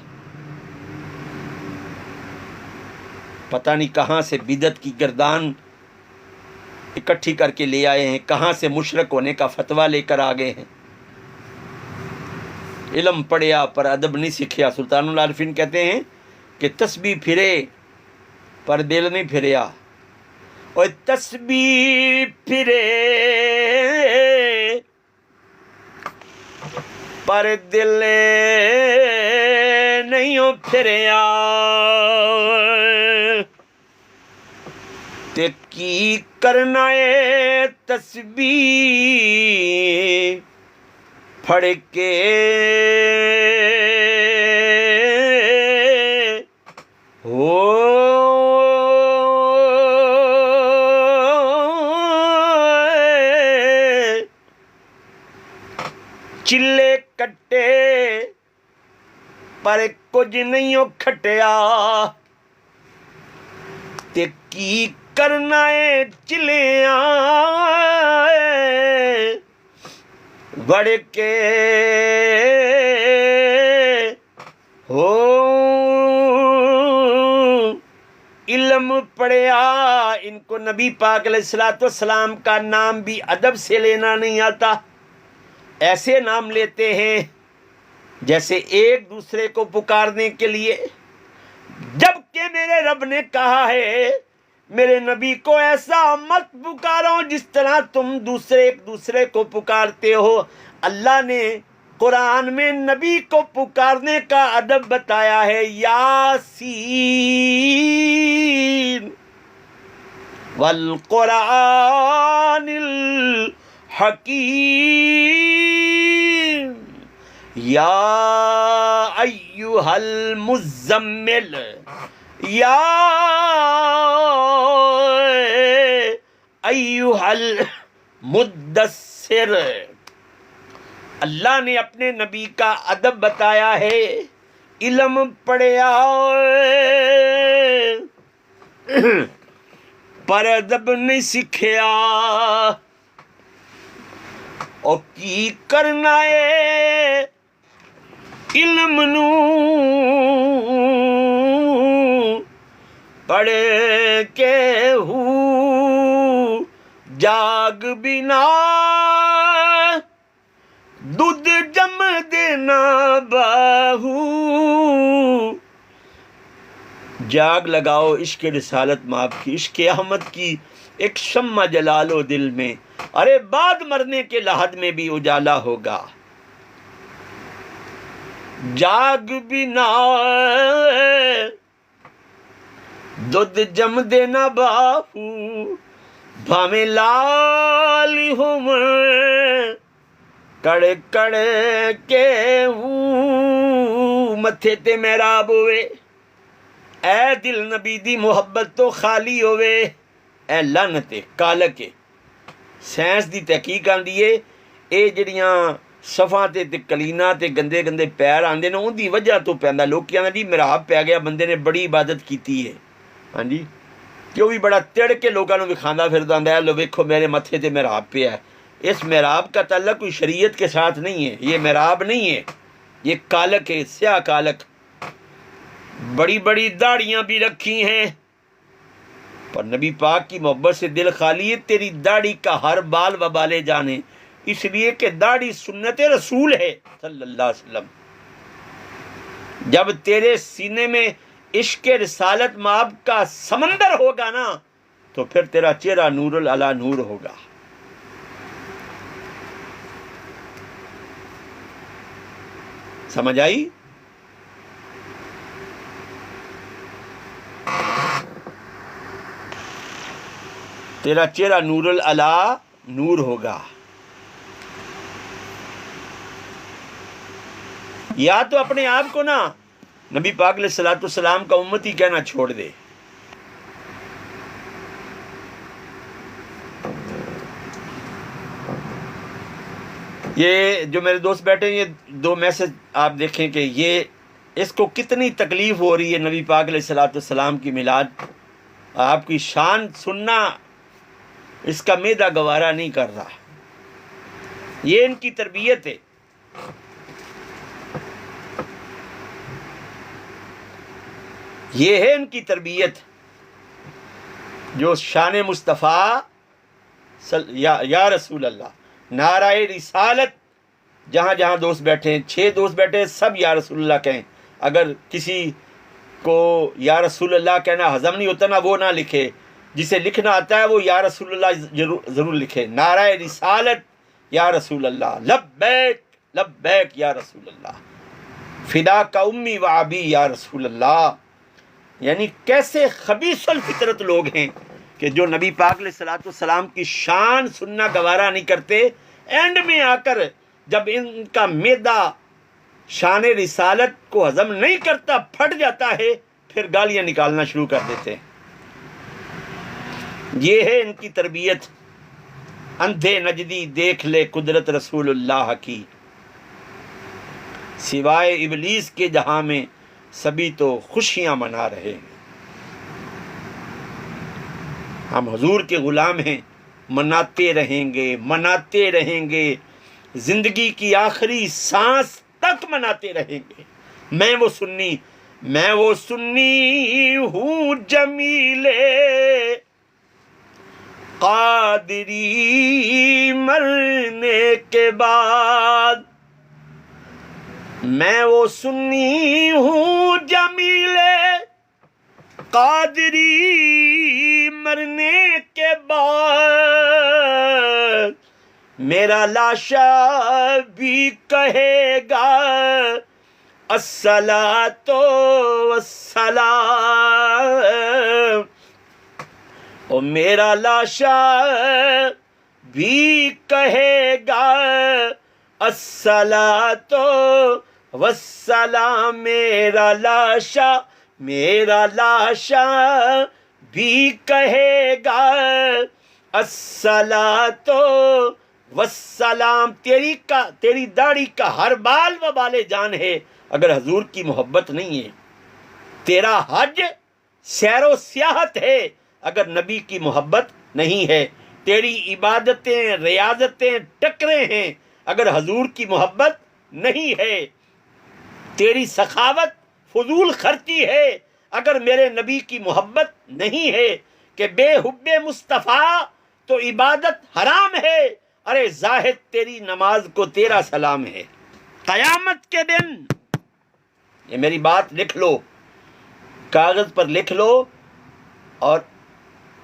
Speaker 1: پتہ نہیں کہاں سے بدعت کی گردان اکٹھی کر کے لے آئے ہیں، کہاں سے مشرک ہونے کا فتویٰ لے کر آ گئے ہیں. علم پڑھیا پر ادب نہیں سیکھیا. سلطان العارفین کہتے ہیں کہ تسبیح پھرے پر دل نہیں پھریا، اور تسبیح پھرے پر دل نہیں پھریا. تے کی کرنا ہے تسبیح پھڑ کے ہو چلے کٹے پر کچھ نہیں کھٹیا. تے کی کرنا ہے چلیاں وڑ کے ہو علم پڑھیا. ان کو نبی پاک علیہ الصلوۃ والسلام کا نام بھی ادب سے لینا نہیں آتا. ایسے نام لیتے ہیں جیسے ایک دوسرے کو پکارنے کے لیے، جبکہ میرے رب نے کہا ہے میرے نبی کو ایسا مت پکارو جس طرح تم ایک دوسرے کو پکارتے ہو. اللہ نے قرآن میں نبی کو پکارنے کا ادب بتایا ہے، یاسین والقرآن الحکیم یا ایھا المزمل یا ایھا المدثر. اللہ نے اپنے نبی کا ادب بتایا ہے، علم پڑھیا پر ادب نہیں سیکھیا. اور کی کرنا ہے علم نو پڑھ کے ہوں جاگ بنا دودھ جم دینا باہو، جاگ لگاؤ عشق رسالت مآب کی، عشق احمد کی ایک شمع جلا لو دل میں، ارے بعد مرنے کے لحد میں بھی اجالا ہوگا۔ جاگ بنا دودھ جم دینا باہو، بھاویں لال ہوں کڑ کڑ کے ہوں متھے تے محراب ہوئے، اے دل نبی دی محبت تو خالی ہوئے، اے لعنتے کالکے۔ سائنس دی تحقیق آندی ہے اے جڑیاں صفاں تے کلینا تے گندے گندے پیر آندے نے ان دی وجہ تو پیندا، لوکی آندے جی محراب پی گیا، بندے نے بڑی عبادت کیتی ہے، ہاں جی، کہ وہ بھی بڑا تڑ کے لوگوں کو وکھاندا پھردا ہوندا ہے، لو ویکھو میرے متھے تے محراب پہ ہے۔ اس محراب کا تعلق کوئی شریعت کے ساتھ نہیں ہے، یہ محراب نہیں ہے، یہ کالک ہے، سیاہ کالک۔ بڑی بڑی داڑیاں بھی رکھی ہیں، پر نبی پاک کی محبت سے دل خالی ہے، تیری داڑھی کا ہر بال وبالے جانے، اس لیے کہ داڑھی سنت رسول ہے صلی اللہ علیہ وسلم۔ جب تیرے سینے میں عشق رسالت مآب کا سمندر ہوگا نا تو پھر تیرا چہرہ نور علی نور ہوگا۔ سمجھ آئی؟ تیرا چہرہ نور علی نور ہوگا۔ یا تو اپنے آپ کو نا نبی پاک علیہ الصلوۃ والسلام کا امتی کہنا چھوڑ دے، یہ جو میرے دوست بیٹھے ہیں، یہ دو میسج آپ دیکھیں کہ یہ اس کو کتنی تکلیف ہو رہی ہے نبی پاک علیہ الصلوۃ والسلام کی میلاد، آپ کی شان سننا اس کا معدہ گوارا نہیں کر رہا۔ یہ ان کی تربیت ہے۔ یہ ہے ان کی تربیت جو شان مصطفیٰ یا رسول اللہ، نعرہ رسالت، جہاں جہاں دوست بیٹھے ہیں، 6 دوست بیٹھے ہیں، سب یا رسول اللہ کہیں۔ اگر کسی کو یا رسول اللہ کہنا ہضم نہیں ہوتا نا، وہ نہ لکھے، جسے لکھنا آتا ہے وہ یا رسول اللہ ضرور لکھے۔ نعرہ رسالت یا رسول اللہ، لبیک لبیک یا رسول اللہ، فدا کا امی و ابی یا رسول اللہ۔ یعنی کیسے خبیث الفطرت لوگ ہیں کہ جو نبی پاک علیہ الصلوۃ والسلام کی شان سننا گوارا نہیں کرتے، اینڈ میں آ کر جب ان کا معدہ شان رسالت کو ہضم نہیں کرتا، پھٹ جاتا ہے، پھر گالیاں نکالنا شروع کر دیتے ہیں۔ یہ ہے ان کی تربیت۔ اندھے نجدی دیکھ لے قدرت رسول اللہ کی، سوائے ابلیس کے جہاں میں سبھی تو خوشیاں منا رہے ہیں۔ ہم حضور کے غلام ہیں، مناتے رہیں گے، زندگی کی آخری سانس تک مناتے رہیں گے۔ میں وہ سنی ہوں جمیل قادری، مرنے کے بعد میں وہ سنی ہوں جمیل قادری، مرنے کے بعد میرا لاشا بھی کہے گا الصلاۃ والسلام، اور میرا لاشا بھی کہے گا الصلاۃ والسلام، میرا لاشا بھی کہے گا الصلاۃ والسلام۔ تیری داڑھی کا ہر بال و بالے جان ہے اگر حضور کی محبت نہیں ہے، تیرا حج سیر و سیاحت ہے اگر نبی کی محبت نہیں ہے، تیری عبادتیں ریاضتیں ٹکرے ہیں اگر حضور کی محبت نہیں ہے، تیری سخاوت فضول خرچی ہے اگر میرے نبی کی محبت نہیں ہے کہ بے حب مصطفیٰ تو عبادت حرام ہے، ارے زاہد تیری نماز کو تیرا سلام ہے۔ قیامت کے دن، یہ میری بات لکھ لو، کاغذ پر لکھ لو اور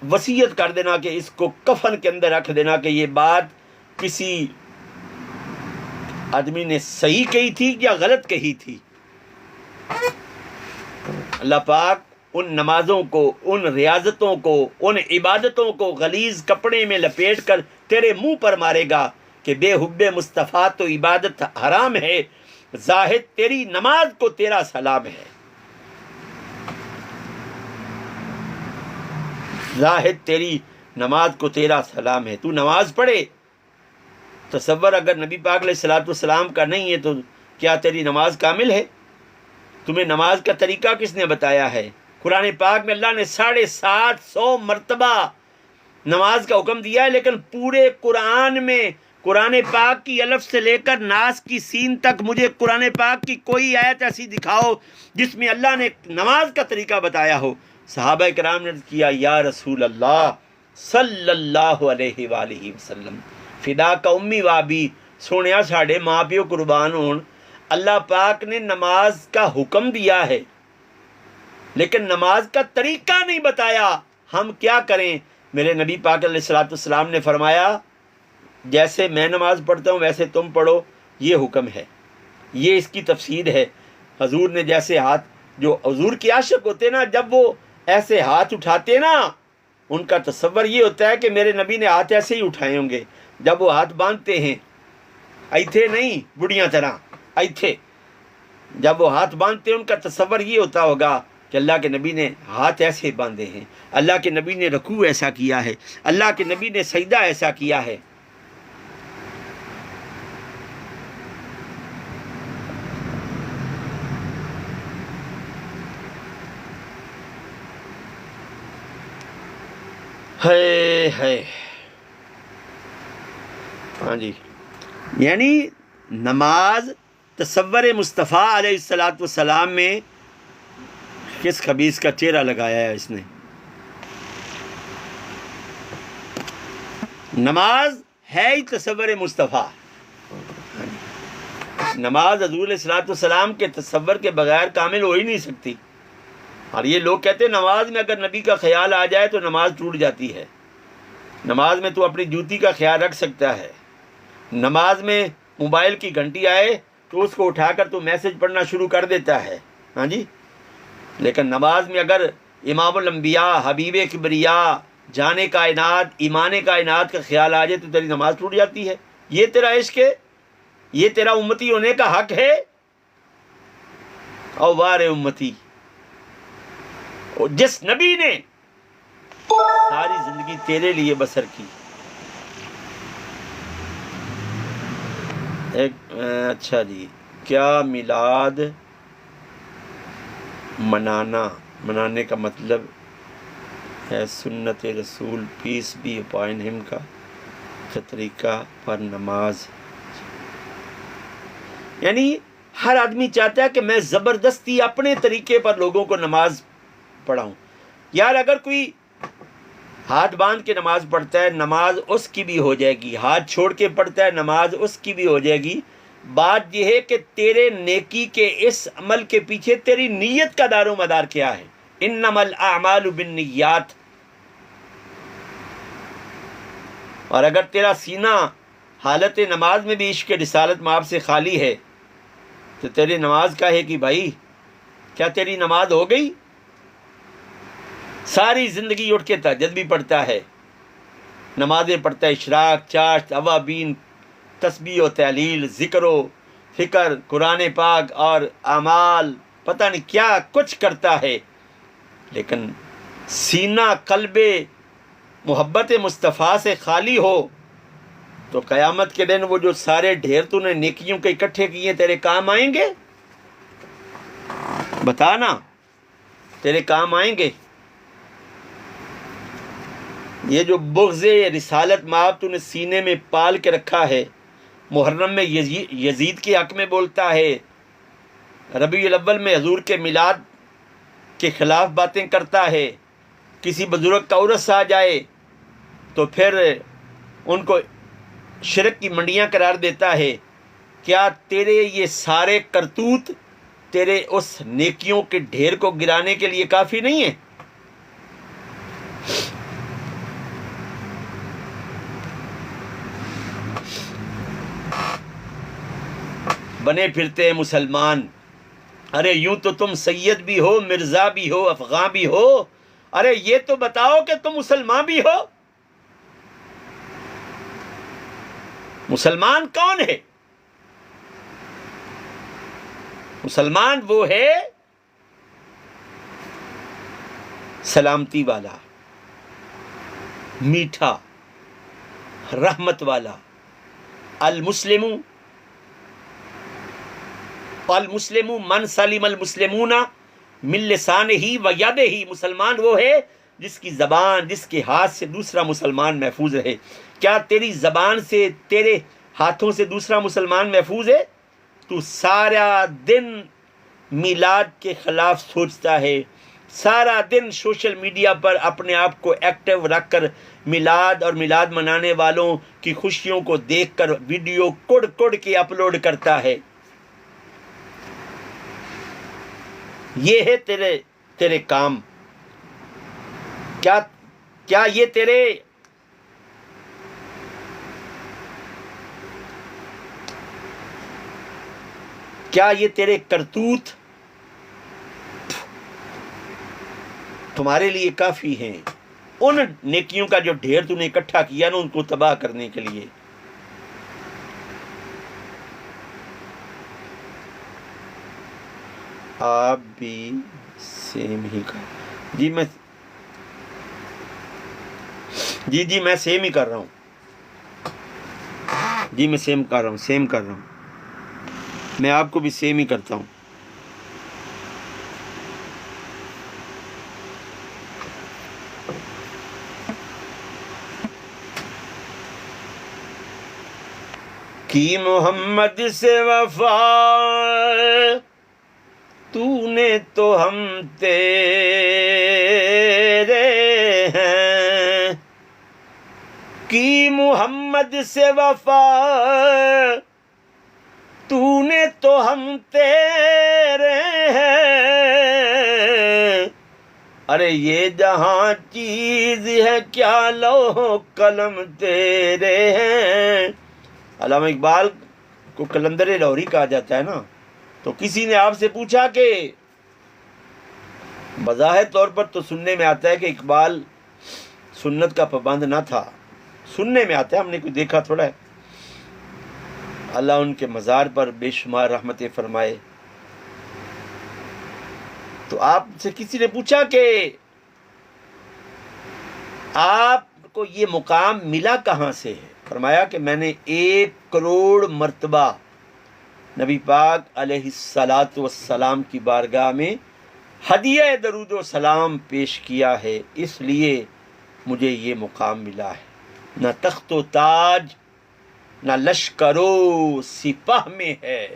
Speaker 1: وصیت کر دینا کہ اس کو کفن کے اندر رکھ دینا کہ یہ بات کسی آدمی نے صحیح کہی تھی یا غلط کہی تھی۔ اللہ پاک ان نمازوں کو، ان ریاضتوں کو، ان عبادتوں کو غلیظ کپڑے میں لپیٹ کر تیرے منہ پر مارے گا کہ بے حب مصطفیٰ تو عبادت حرام ہے، زاہد تیری نماز کو تیرا سلام ہے۔ زاہد تیری نماز کو تیرا سلام ہے۔ تو نماز پڑھے، تصور اگر نبی پاک علیہ الصلوۃ والسلام کا نہیں ہے تو کیا تیری نماز کامل ہے؟ تمہیں نماز کا طریقہ کس نے بتایا ہے؟ قرآن پاک میں اللہ نے 750 مرتبہ نماز کا حکم دیا ہے، لیکن پورے قرآن میں قرآن پاک کی الف سے لے کر ناس کی سین تک مجھے قرآن پاک کی کوئی آیت ایسی دکھاؤ جس میں اللہ نے نماز کا طریقہ بتایا ہو۔ صحابہ کرام نے کیا، یا رسول اللہ صلی اللہ علیہ وآلہ وسلم، فدا کا امی وابی، سونیا ساڑھے ماں پیو قربان ہون، اللہ پاک نے نماز کا حکم دیا ہے لیکن نماز کا طریقہ نہیں بتایا، ہم کیا کریں؟ میرے نبی پاک علیہ الصلوۃ والسلام نے فرمایا جیسے میں نماز پڑھتا ہوں ویسے تم پڑھو، یہ حکم ہے، یہ اس کی تفسیر ہے۔ حضور نے جیسے ہاتھ، جو حضور کے عاشق ہوتے نا، جب وہ ایسے ہاتھ اٹھاتے نا، ان کا تصور یہ ہوتا ہے کہ میرے نبی نے ہاتھ ایسے ہی اٹھائے ہوں گے۔ جب وہ ہاتھ باندھتے ہیں، ایتھے نہیں بڑھیاں طرح، ایتھے جب وہ ہاتھ باندھتے ہیں ان کا تصور یہ ہوتا ہوگا کہ اللہ کے نبی نے ہاتھ ایسے باندھے ہیں، اللہ کے نبی نے رکوع ایسا کیا ہے، اللہ کے نبی نے سجدہ ایسا کیا ہے۔ ہے ہاں جی، یعنی نماز تصور مصطفیٰ علیہ الصلوۃ والسلام میں کس خبیث کا چہرہ لگایا ہے اس نے؟ نماز ہے ہی تصور مصطفیٰ، نماز حضور علیہ الصلوۃ والسلام کے تصور کے بغیر کامل ہو ہی نہیں سکتی۔ اور یہ لوگ کہتے ہیں نماز میں اگر نبی کا خیال آ جائے تو نماز ٹوٹ جاتی ہے۔ نماز میں تو اپنی جوتی کا خیال رکھ سکتا ہے، نماز میں موبائل کی گھنٹی آئے تو اس کو اٹھا کر تو میسج پڑھنا شروع کر دیتا ہے، ہاں جی، لیکن نماز میں اگر امام الانبیاء، حبیب کبریا، جان کائنات، ایمان کائنات کا خیال آ جائے تو تیری نماز ٹوٹ جاتی ہے۔ یہ تیرا عشق ہے، یہ تیرا امتی ہونے کا حق ہے؟ او وار امتی، جس نبی نے ساری زندگی تیرے لیے بسر کی۔ اچھا جی، کیا میلاد منانے کا مطلب ہے سنت رسول پیس بی اپان ہم کا طریقہ پر نماز؟ یعنی ہر آدمی چاہتا ہے کہ میں زبردستی اپنے طریقے پر لوگوں کو نماز پڑھاؤں۔ یار اگر کوئی ہاتھ باندھ کے نماز پڑھتا ہے نماز اس کی بھی ہو جائے گی، ہاتھ چھوڑ کے پڑھتا ہے نماز اس کی بھی ہو جائے گی۔ بات یہ ہے کہ تیرے نیکی کے اس عمل کے پیچھے تیری نیت کا دار و مدار کیا ہے۔ انما الاعمال بالنیات۔ اور اگر تیرا سینہ حالت نماز میں بھی عشق رسالت مآب سے خالی ہے تو تیری نماز کا ہے کہ بھائی کیا تیری نماز ہو گئی؟ ساری زندگی اٹھ کے تہجد بھی پڑھتا ہے، نمازیں پڑھتا ہے، اشراق، چاشت، اوابین، تسبیح و تحلیل، ذکر و فکر، قرآن پاک اور اعمال، پتہ نہیں کیا کچھ کرتا ہے، لیکن سینہ قلب محبت مصطفیٰ سے خالی ہو تو قیامت کے دن وہ جو سارے ڈھیر تو نے نیکیوں کے اکٹھے کیے تیرے کام آئیں گے؟ بتانا، تیرے کام آئیں گے؟ یہ جو بغض رسالت مآب تو نے سینے میں پال کے رکھا ہے، محرم میں یزید کے حق میں بولتا ہے، ربیع الاول میں حضور کے میلاد کے خلاف باتیں کرتا ہے، کسی بزرگ کا عرس آ جائے تو پھر ان کو شرک کی منڈیاں قرار دیتا ہے، کیا تیرے یہ سارے کرتوت تیرے اس نیکیوں کے ڈھیر کو گرانے کے لیے کافی نہیں ہے؟ بنے پھرتے ہیں مسلمان، ارے یوں تو تم سید بھی ہو، مرزا بھی ہو، افغاں بھی ہو، ارے یہ تو بتاؤ کہ تم مسلمان بھی ہو۔ مسلمان کون ہے؟ مسلمان وہ ہے سلامتی والا، میٹھا، رحمت والا۔ المسلم من سلم المسلمون من لسانہ و یدہ، مسلمان وہ ہے جس کی زبان، جس کے ہاتھ سے دوسرا مسلمان محفوظ رہے۔ کیا تیری زبان سے، تیرے ہاتھوں سے دوسرا مسلمان محفوظ ہے؟ تو سارا دن میلاد کے خلاف سوچتا ہے، سارا دن سوشل میڈیا پر اپنے آپ کو ایکٹیو رکھ کر میلاد اور میلاد منانے والوں کی خوشیوں کو دیکھ کر ویڈیو کڑ کڑ کے اپلوڈ کرتا ہے۔ یہ ہے تیرے کام۔ کیا یہ تیرے کرتوت تمہارے لیے کافی ہیں ان نیکیوں کا جو ڈھیر تو نے اکٹھا کیا نا ان کو تباہ کرنے کے لیے؟ آپ بھی سیم ہی کر جی میں سیم ہی کر رہا ہوں جی، میں سیم کر رہا ہوں میں آپ کو بھی سیم ہی کرتا ہوں۔ کی محمد سے وفا تو نے تو ہم تیرے ہیں، کی محمد سے وفا تو نے تو ہم تیرے ہیں، ارے یہ جہاں چیز ہے کیا لوح و قلم تیرے ہیں۔ علامہ اقبال کو قلندر لاہوری کہا جاتا ہے نا، تو کسی نے آپ سے پوچھا کہ بظاہر طور پر تو سننے میں آتا ہے کہ اقبال سنت کا پابند نہ تھا، سننے میں آتا ہے، ہم نے کوئی دیکھا تھوڑا ہے۔ اللہ ان کے مزار پر بے شمار رحمتیں فرمائے۔ تو آپ سے کسی نے پوچھا کہ آپ کو یہ مقام ملا کہاں سے ہے؟ فرمایا کہ میں نے 1 کروڑ مرتبہ نبی پاک علیہ الصلاۃ والسلام کی بارگاہ میں ہدیہ درود و سلام پیش کیا ہے، اس لیے مجھے یہ مقام ملا ہے۔ نہ تخت و تاج نہ لشکر و سپاہ میں ہے،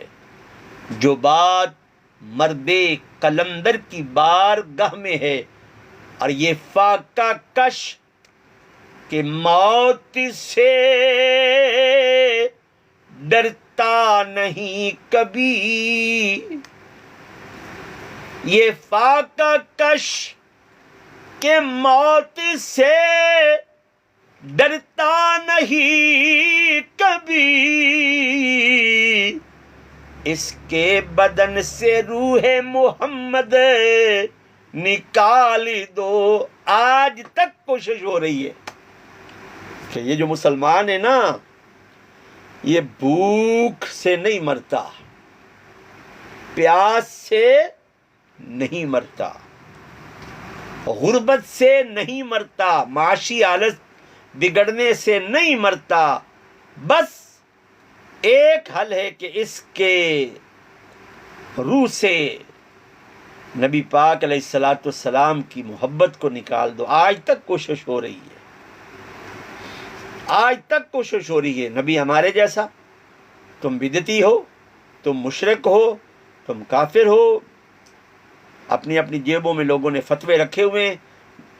Speaker 1: جو بات مرد قلندر کی بارگاہ میں ہے، اور یہ فاقہ کش کہ موت سے ڈرتا نہیں کبھی، یہ فاقہ کش کہ موت سے ڈرتا نہیں کبھی، اس کے بدن سے روح محمد نکال دو۔ آج تک کوشش ہو رہی ہے کہ یہ جو مسلمان ہے نا، یہ بھوک سے نہیں مرتا، پیاس سے نہیں مرتا، غربت سے نہیں مرتا، معاشی حالت بگڑنے سے نہیں مرتا، بس ایک حل ہے کہ اس کے روح سے نبی پاک علیہ الصلاۃ والسلام کی محبت کو نکال دو۔ آج تک کوشش ہو رہی ہے، آج تک کوشش ہو رہی ہے۔ نبی ہمارے جیسا، تم بدعتی ہو، تم مشرک ہو، تم کافر ہو، اپنی اپنی جیبوں میں لوگوں نے فتوے رکھے ہوئے ہیں،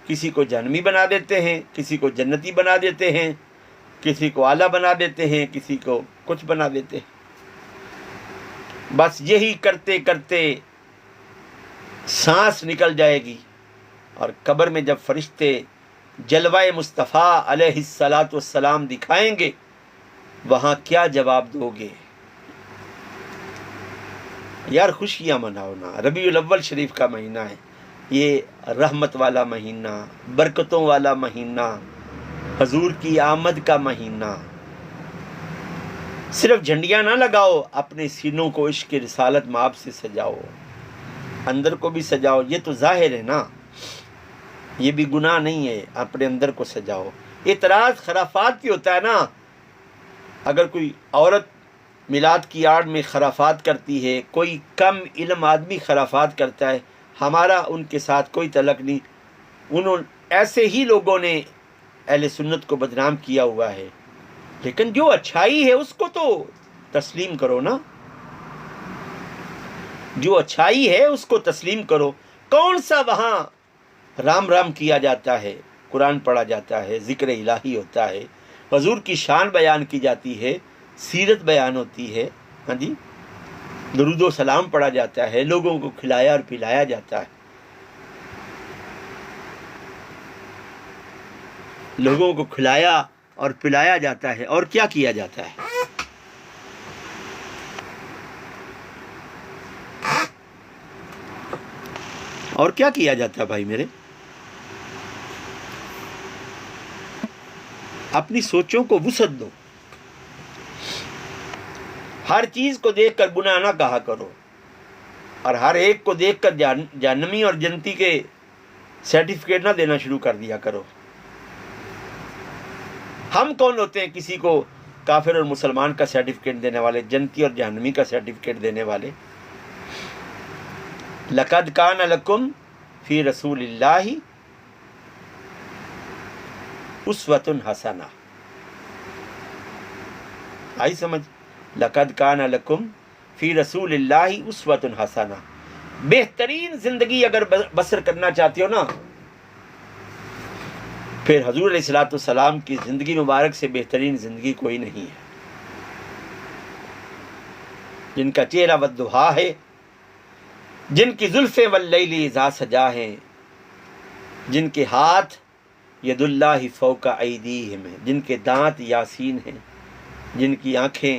Speaker 1: کسی کو جہنمی بنا دیتے ہیں، کسی کو جنتی بنا دیتے ہیں، کسی کو اعلیٰ بنا دیتے ہیں، کسی کو کچھ بنا دیتے ہیں۔ بس یہی کرتے کرتے سانس نکل جائے گی، اور قبر میں جب فرشتے جلوہ مصطفیٰ علیہ الصلاۃ والسلام دکھائیں گے، وہاں کیا جواب دو گے؟ یار خوشیاں مناؤ نا، ربیع الاول شریف کا مہینہ ہے، یہ رحمت والا مہینہ، برکتوں والا مہینہ، حضور کی آمد کا مہینہ۔ صرف جھنڈیاں نہ لگاؤ، اپنے سینوں کو عشق رسالت مآب سے سجاؤ، اندر کو بھی سجاؤ۔ یہ تو ظاہر ہے نا، یہ بھی گناہ نہیں ہے، اپنے اندر کو سجاؤ۔ اعتراض خرافات کی ہوتا ہے نا، اگر کوئی عورت میلاد کی آڑ میں خرافات کرتی ہے، کوئی کم علم آدمی خرافات کرتا ہے، ہمارا ان کے ساتھ کوئی تعلق نہیں۔ ایسے ہی لوگوں نے اہل سنت کو بدنام کیا ہوا ہے، لیکن جو اچھائی ہے اس کو تو تسلیم کرو نا، جو اچھائی ہے اس کو تسلیم کرو۔ کون سا وہاں رام رام کیا جاتا ہے، قرآن پڑھا جاتا ہے، ذکر الہی ہوتا ہے، حضور کی شان بیان کی جاتی ہے، سیرت بیان ہوتی ہے، ہاں جی، درود و سلام پڑھا جاتا ہے، لوگوں کو کھلایا اور پلایا جاتا ہے، لوگوں کو کھلایا اور پلایا جاتا ہے، اور کیا کیا جاتا ہے؟ اور کیا کیا جاتا ہے بھائی میرے؟ اپنی سوچوں کو وسعت دو، ہر چیز کو دیکھ کر گناہ نہ کہا کرو، اور ہر ایک کو دیکھ کر جہنمی اور جنتی کے سرٹیفکیٹ نہ دینا شروع کر دیا کرو۔ ہم کون ہوتے ہیں کسی کو کافر اور مسلمان کا سرٹیفکیٹ دینے والے، جنتی اور جہنمی کا سرٹیفکیٹ دینے والے؟ لَقَدْ كَانَ لَكُمْ فِي رَسُولِ اللَّهِ اُسْوَةٌ حَسَنَةٌ۔ آئی سمجھ؟ لَقَدْ كَانَ لَكُمْ فِي رَسُولِ اللَّهِ اُسْوَةٌ حَسَنَةٌ۔ بہترین زندگی اگر بسر کرنا چاہتے ہو نا، پھر حضور علیہ الصلوۃ والسلام کی زندگی مبارک سے بہترین زندگی کوئی نہیں ہے، جن کا چہرہ والضحیٰ ہے، جن کی زلفیں واللیل اذا سجا ہیں، جن کے ہاتھ ید اللہ فوق ایدیہم ہیں، جن کے دانت یاسین ہیں، جن کی آنکھیں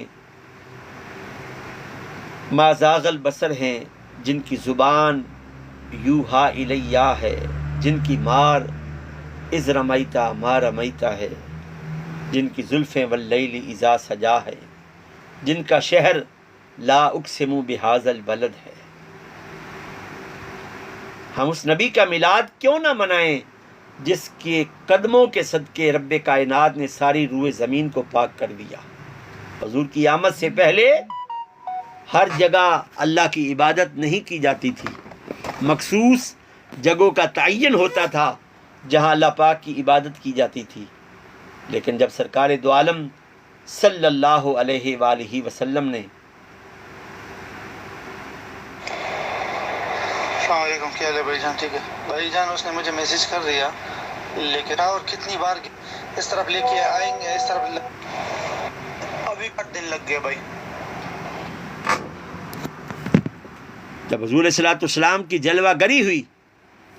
Speaker 1: ما زاغ البصر ہیں، جن کی زبان یوحا الیہ ہے، جن کی مار اذ رمیتا ما رمیتا ہے، جن کی زلفیں واللیل اذا سجا ہے، جن کا شہر لا اقسم بہذا البلد ہے۔ ہم اس نبی کا میلاد کیوں نہ منائیں جس کے قدموں کے صدقے رب کائنات نے ساری روئے زمین کو پاک کر دیا۔ حضور کی آمد سے پہلے ہر جگہ اللہ کی عبادت نہیں کی جاتی تھی، مخصوص جگہوں کا تعین ہوتا تھا جہاں اللہ پاک کی عبادت کی جاتی تھی، لیکن جب سرکار دو عالم صلی اللہ علیہ وآلہ وسلم نے
Speaker 3: السلام علیکم، کیا حال ہے بھائی جان؟ ٹھیک ہے بھائی جان، اس نے مجھے میسج کر دیا، لیکن اور کتنی بار اس طرف لے کے آئیں گے، اس طرف ابھی 8 دن لگ گئے بھائی۔
Speaker 1: جب حضور علیہ الصلوۃ والسلام کی جلوہ گری ہوئی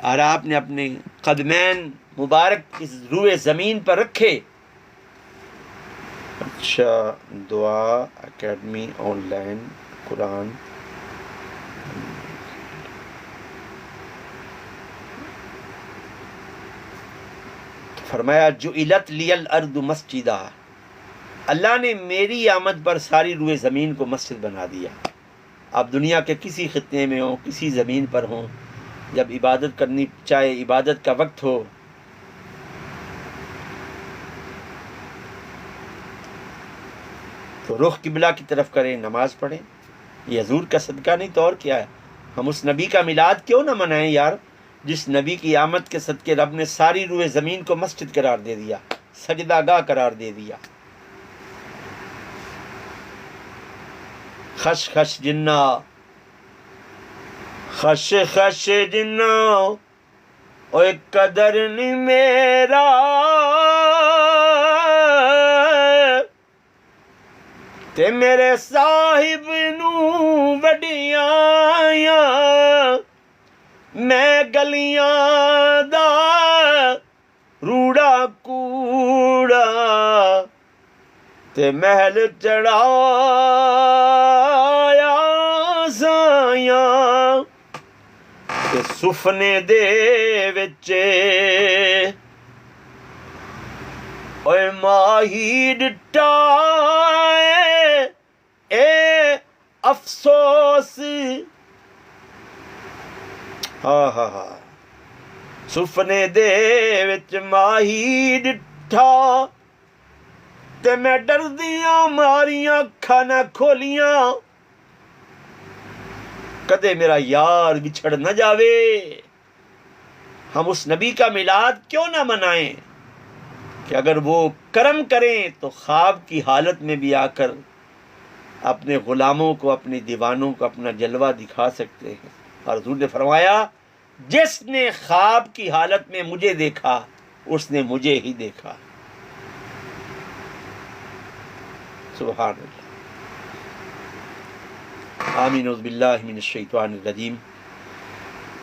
Speaker 1: اور آپ نے اپنے قدمین مبارک اس روئے زمین پر رکھے۔ اچھا، دعا اکیڈمی آن لائن قرآن فرمایا جعلت لی الارض مسجدہ، اللہ نے میری آمد پر ساری روئے زمین کو مسجد بنا دیا۔ آپ دنیا کے کسی خطے میں ہوں، کسی زمین پر ہوں، جب عبادت کرنی چاہے، عبادت کا وقت ہو، تو رخ قبلہ کی طرف کریں، نماز پڑھیں۔ یہ حضور کا صدقہ نہیں تو اور کیا ہے؟ ہم اس نبی کا میلاد کیوں نہ منائیں یار، جس نبی کی آمد کے صدقے رب نے ساری روئے زمین کو مسجد قرار دے دیا، سجدہ گاہ قرار دے دیا۔ خش خش جنہ خش خش جنا اوے قدر نہیں میرا تے میرے صاحب نو وڈیاں میں گلیاں دا روڑا کوڑا تے محل چڑھایا سایاں تے سفنے دے وچ اوے ماہی ڈٹا اے افسوس سفنے دے وچ ماہی ڈٹھا تے میں ڈردیاں ماریاں اکھاں نہ کھولیاں کدے میرا یار بچھڑ نہ جاوے۔ ہم اس نبی کا میلاد کیوں نہ منائیں کہ اگر وہ کرم کریں تو خواب کی حالت میں بھی آ کر اپنے غلاموں کو، اپنے دیوانوں کو اپنا جلوہ دکھا سکتے ہیں۔ اور حضور نے فرمایا جس نے خواب کی حالت میں مجھے دیکھا اس نے مجھے ہی دیکھا۔ سبحان اللہ۔ آمین۔ اعوذ باللہ من الشیطان الرجیم۔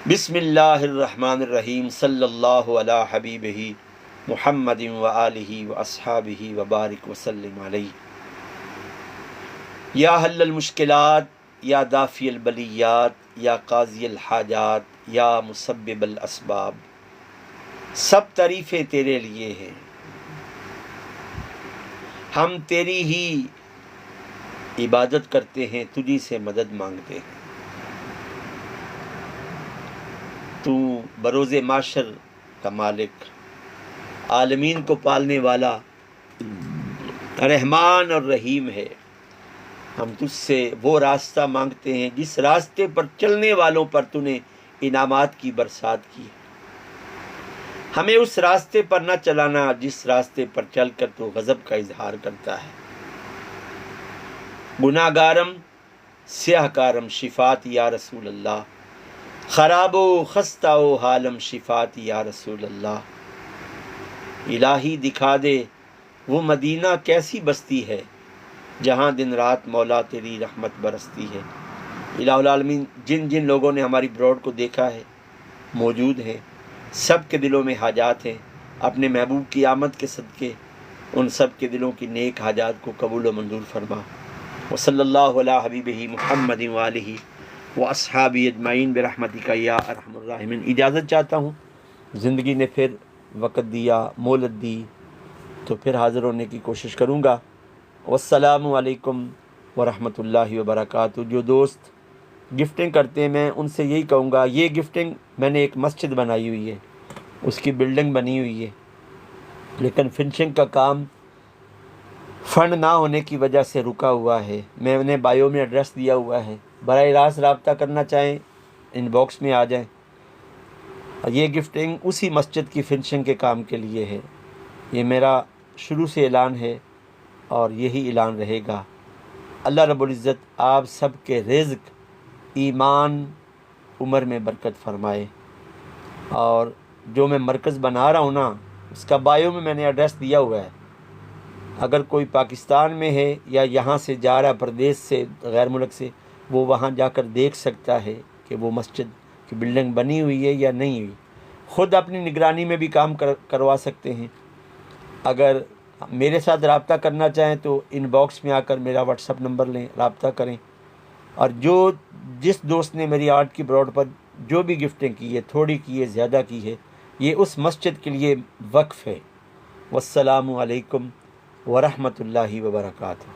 Speaker 1: بسم اللہ الرحمن الرحیم۔ صلی اللہ علی حبیبہ محمد وآلہ واصحابہ وبارک وسلم علیہ۔ یا حل المشکلات، یا دافی البلیات، یا قاضی الحاجات، یا مسبب الاسباب، سب تعریفیں تیرے لیے ہیں، ہم تیری ہی عبادت کرتے ہیں، تجھی سے مدد مانگتے ہیں۔ تو بروز معاشر کا مالک، عالمین کو پالنے والا، رحمان اور رحیم ہے۔ ہم تجھ سے وہ راستہ مانگتے ہیں جس راستے پر چلنے والوں پر تو نے انعامات کی برسات کی ہے۔ ہمیں اس راستے پر نہ چلانا جس راستے پر چل کر تو غضب کا اظہار کرتا ہے۔ گناہ گارم سیاہ کارم شفات یا رسول اللہ، خراب و خستہ و حالم شفات یا رسول اللہ۔ الہی دکھا دے وہ مدینہ کیسی بستی ہے جہاں دن رات مولا تیری رحمت برستی ہے۔ الہ العالمین، جن جن لوگوں نے ہماری براڈ کو دیکھا ہے، موجود ہیں، سب کے دلوں میں حاجات ہیں، اپنے محبوب کی آمد کے صدقے ان سب کے دلوں کی نیک حاجات کو قبول و منظور فرما۔ وصلی اللہ علی حبیبہ محمد وآلہ واصحابہ اجمعین برحمتک یا ارحم الراحمین۔ اجازت چاہتا ہوں، زندگی نے پھر وقت دیا، مہلت دی، تو پھر حاضر ہونے کی کوشش کروں گا۔ والسلام علیکم ورحمۃ اللہ وبرکاتہ۔ جو دوست گفٹنگ کرتے ہیں میں ان سے یہی کہوں گا، یہ گفٹنگ میں نے ایک مسجد بنائی ہوئی ہے، اس کی بلڈنگ بنی ہوئی ہے، لیکن فنشنگ کا کام فنڈ نہ ہونے کی وجہ سے رکا ہوا ہے۔ میں نے بایو میں ایڈریس دیا ہوا ہے، براہ راست رابطہ کرنا چاہیں ان باکس میں آ جائیں۔ یہ گفٹنگ اسی مسجد کی فنشنگ کے کام کے لیے ہے۔ یہ میرا شروع سے اعلان ہے اور یہی اعلان رہے گا۔ اللہ رب العزت آپ سب کے رزق، ایمان، عمر میں برکت فرمائے۔ اور جو میں مرکز بنا رہا ہوں نا، اس کا بایو میں نے ایڈریس دیا ہوا ہے۔ اگر کوئی پاکستان میں ہے یا یہاں سے جا رہا پردیس سے، غیر ملک سے، وہ وہاں جا کر دیکھ سکتا ہے کہ وہ مسجد کی بلڈنگ بنی ہوئی ہے یا نہیں ہوئی۔ خود اپنی نگرانی میں بھی کام کروا سکتے ہیں۔ اگر میرے ساتھ رابطہ کرنا چاہیں تو ان باکس میں آ کر میرا واٹس ایپ نمبر لیں، رابطہ کریں۔ اور جس دوست نے میری آرٹ کی براڈ پر جو بھی گفٹنگ کی ہے، تھوڑی کی ہے، زیادہ کی ہے، یہ اس مسجد کے لیے وقف ہے۔ والسلام علیکم ورحمۃ اللہ وبرکاتہ۔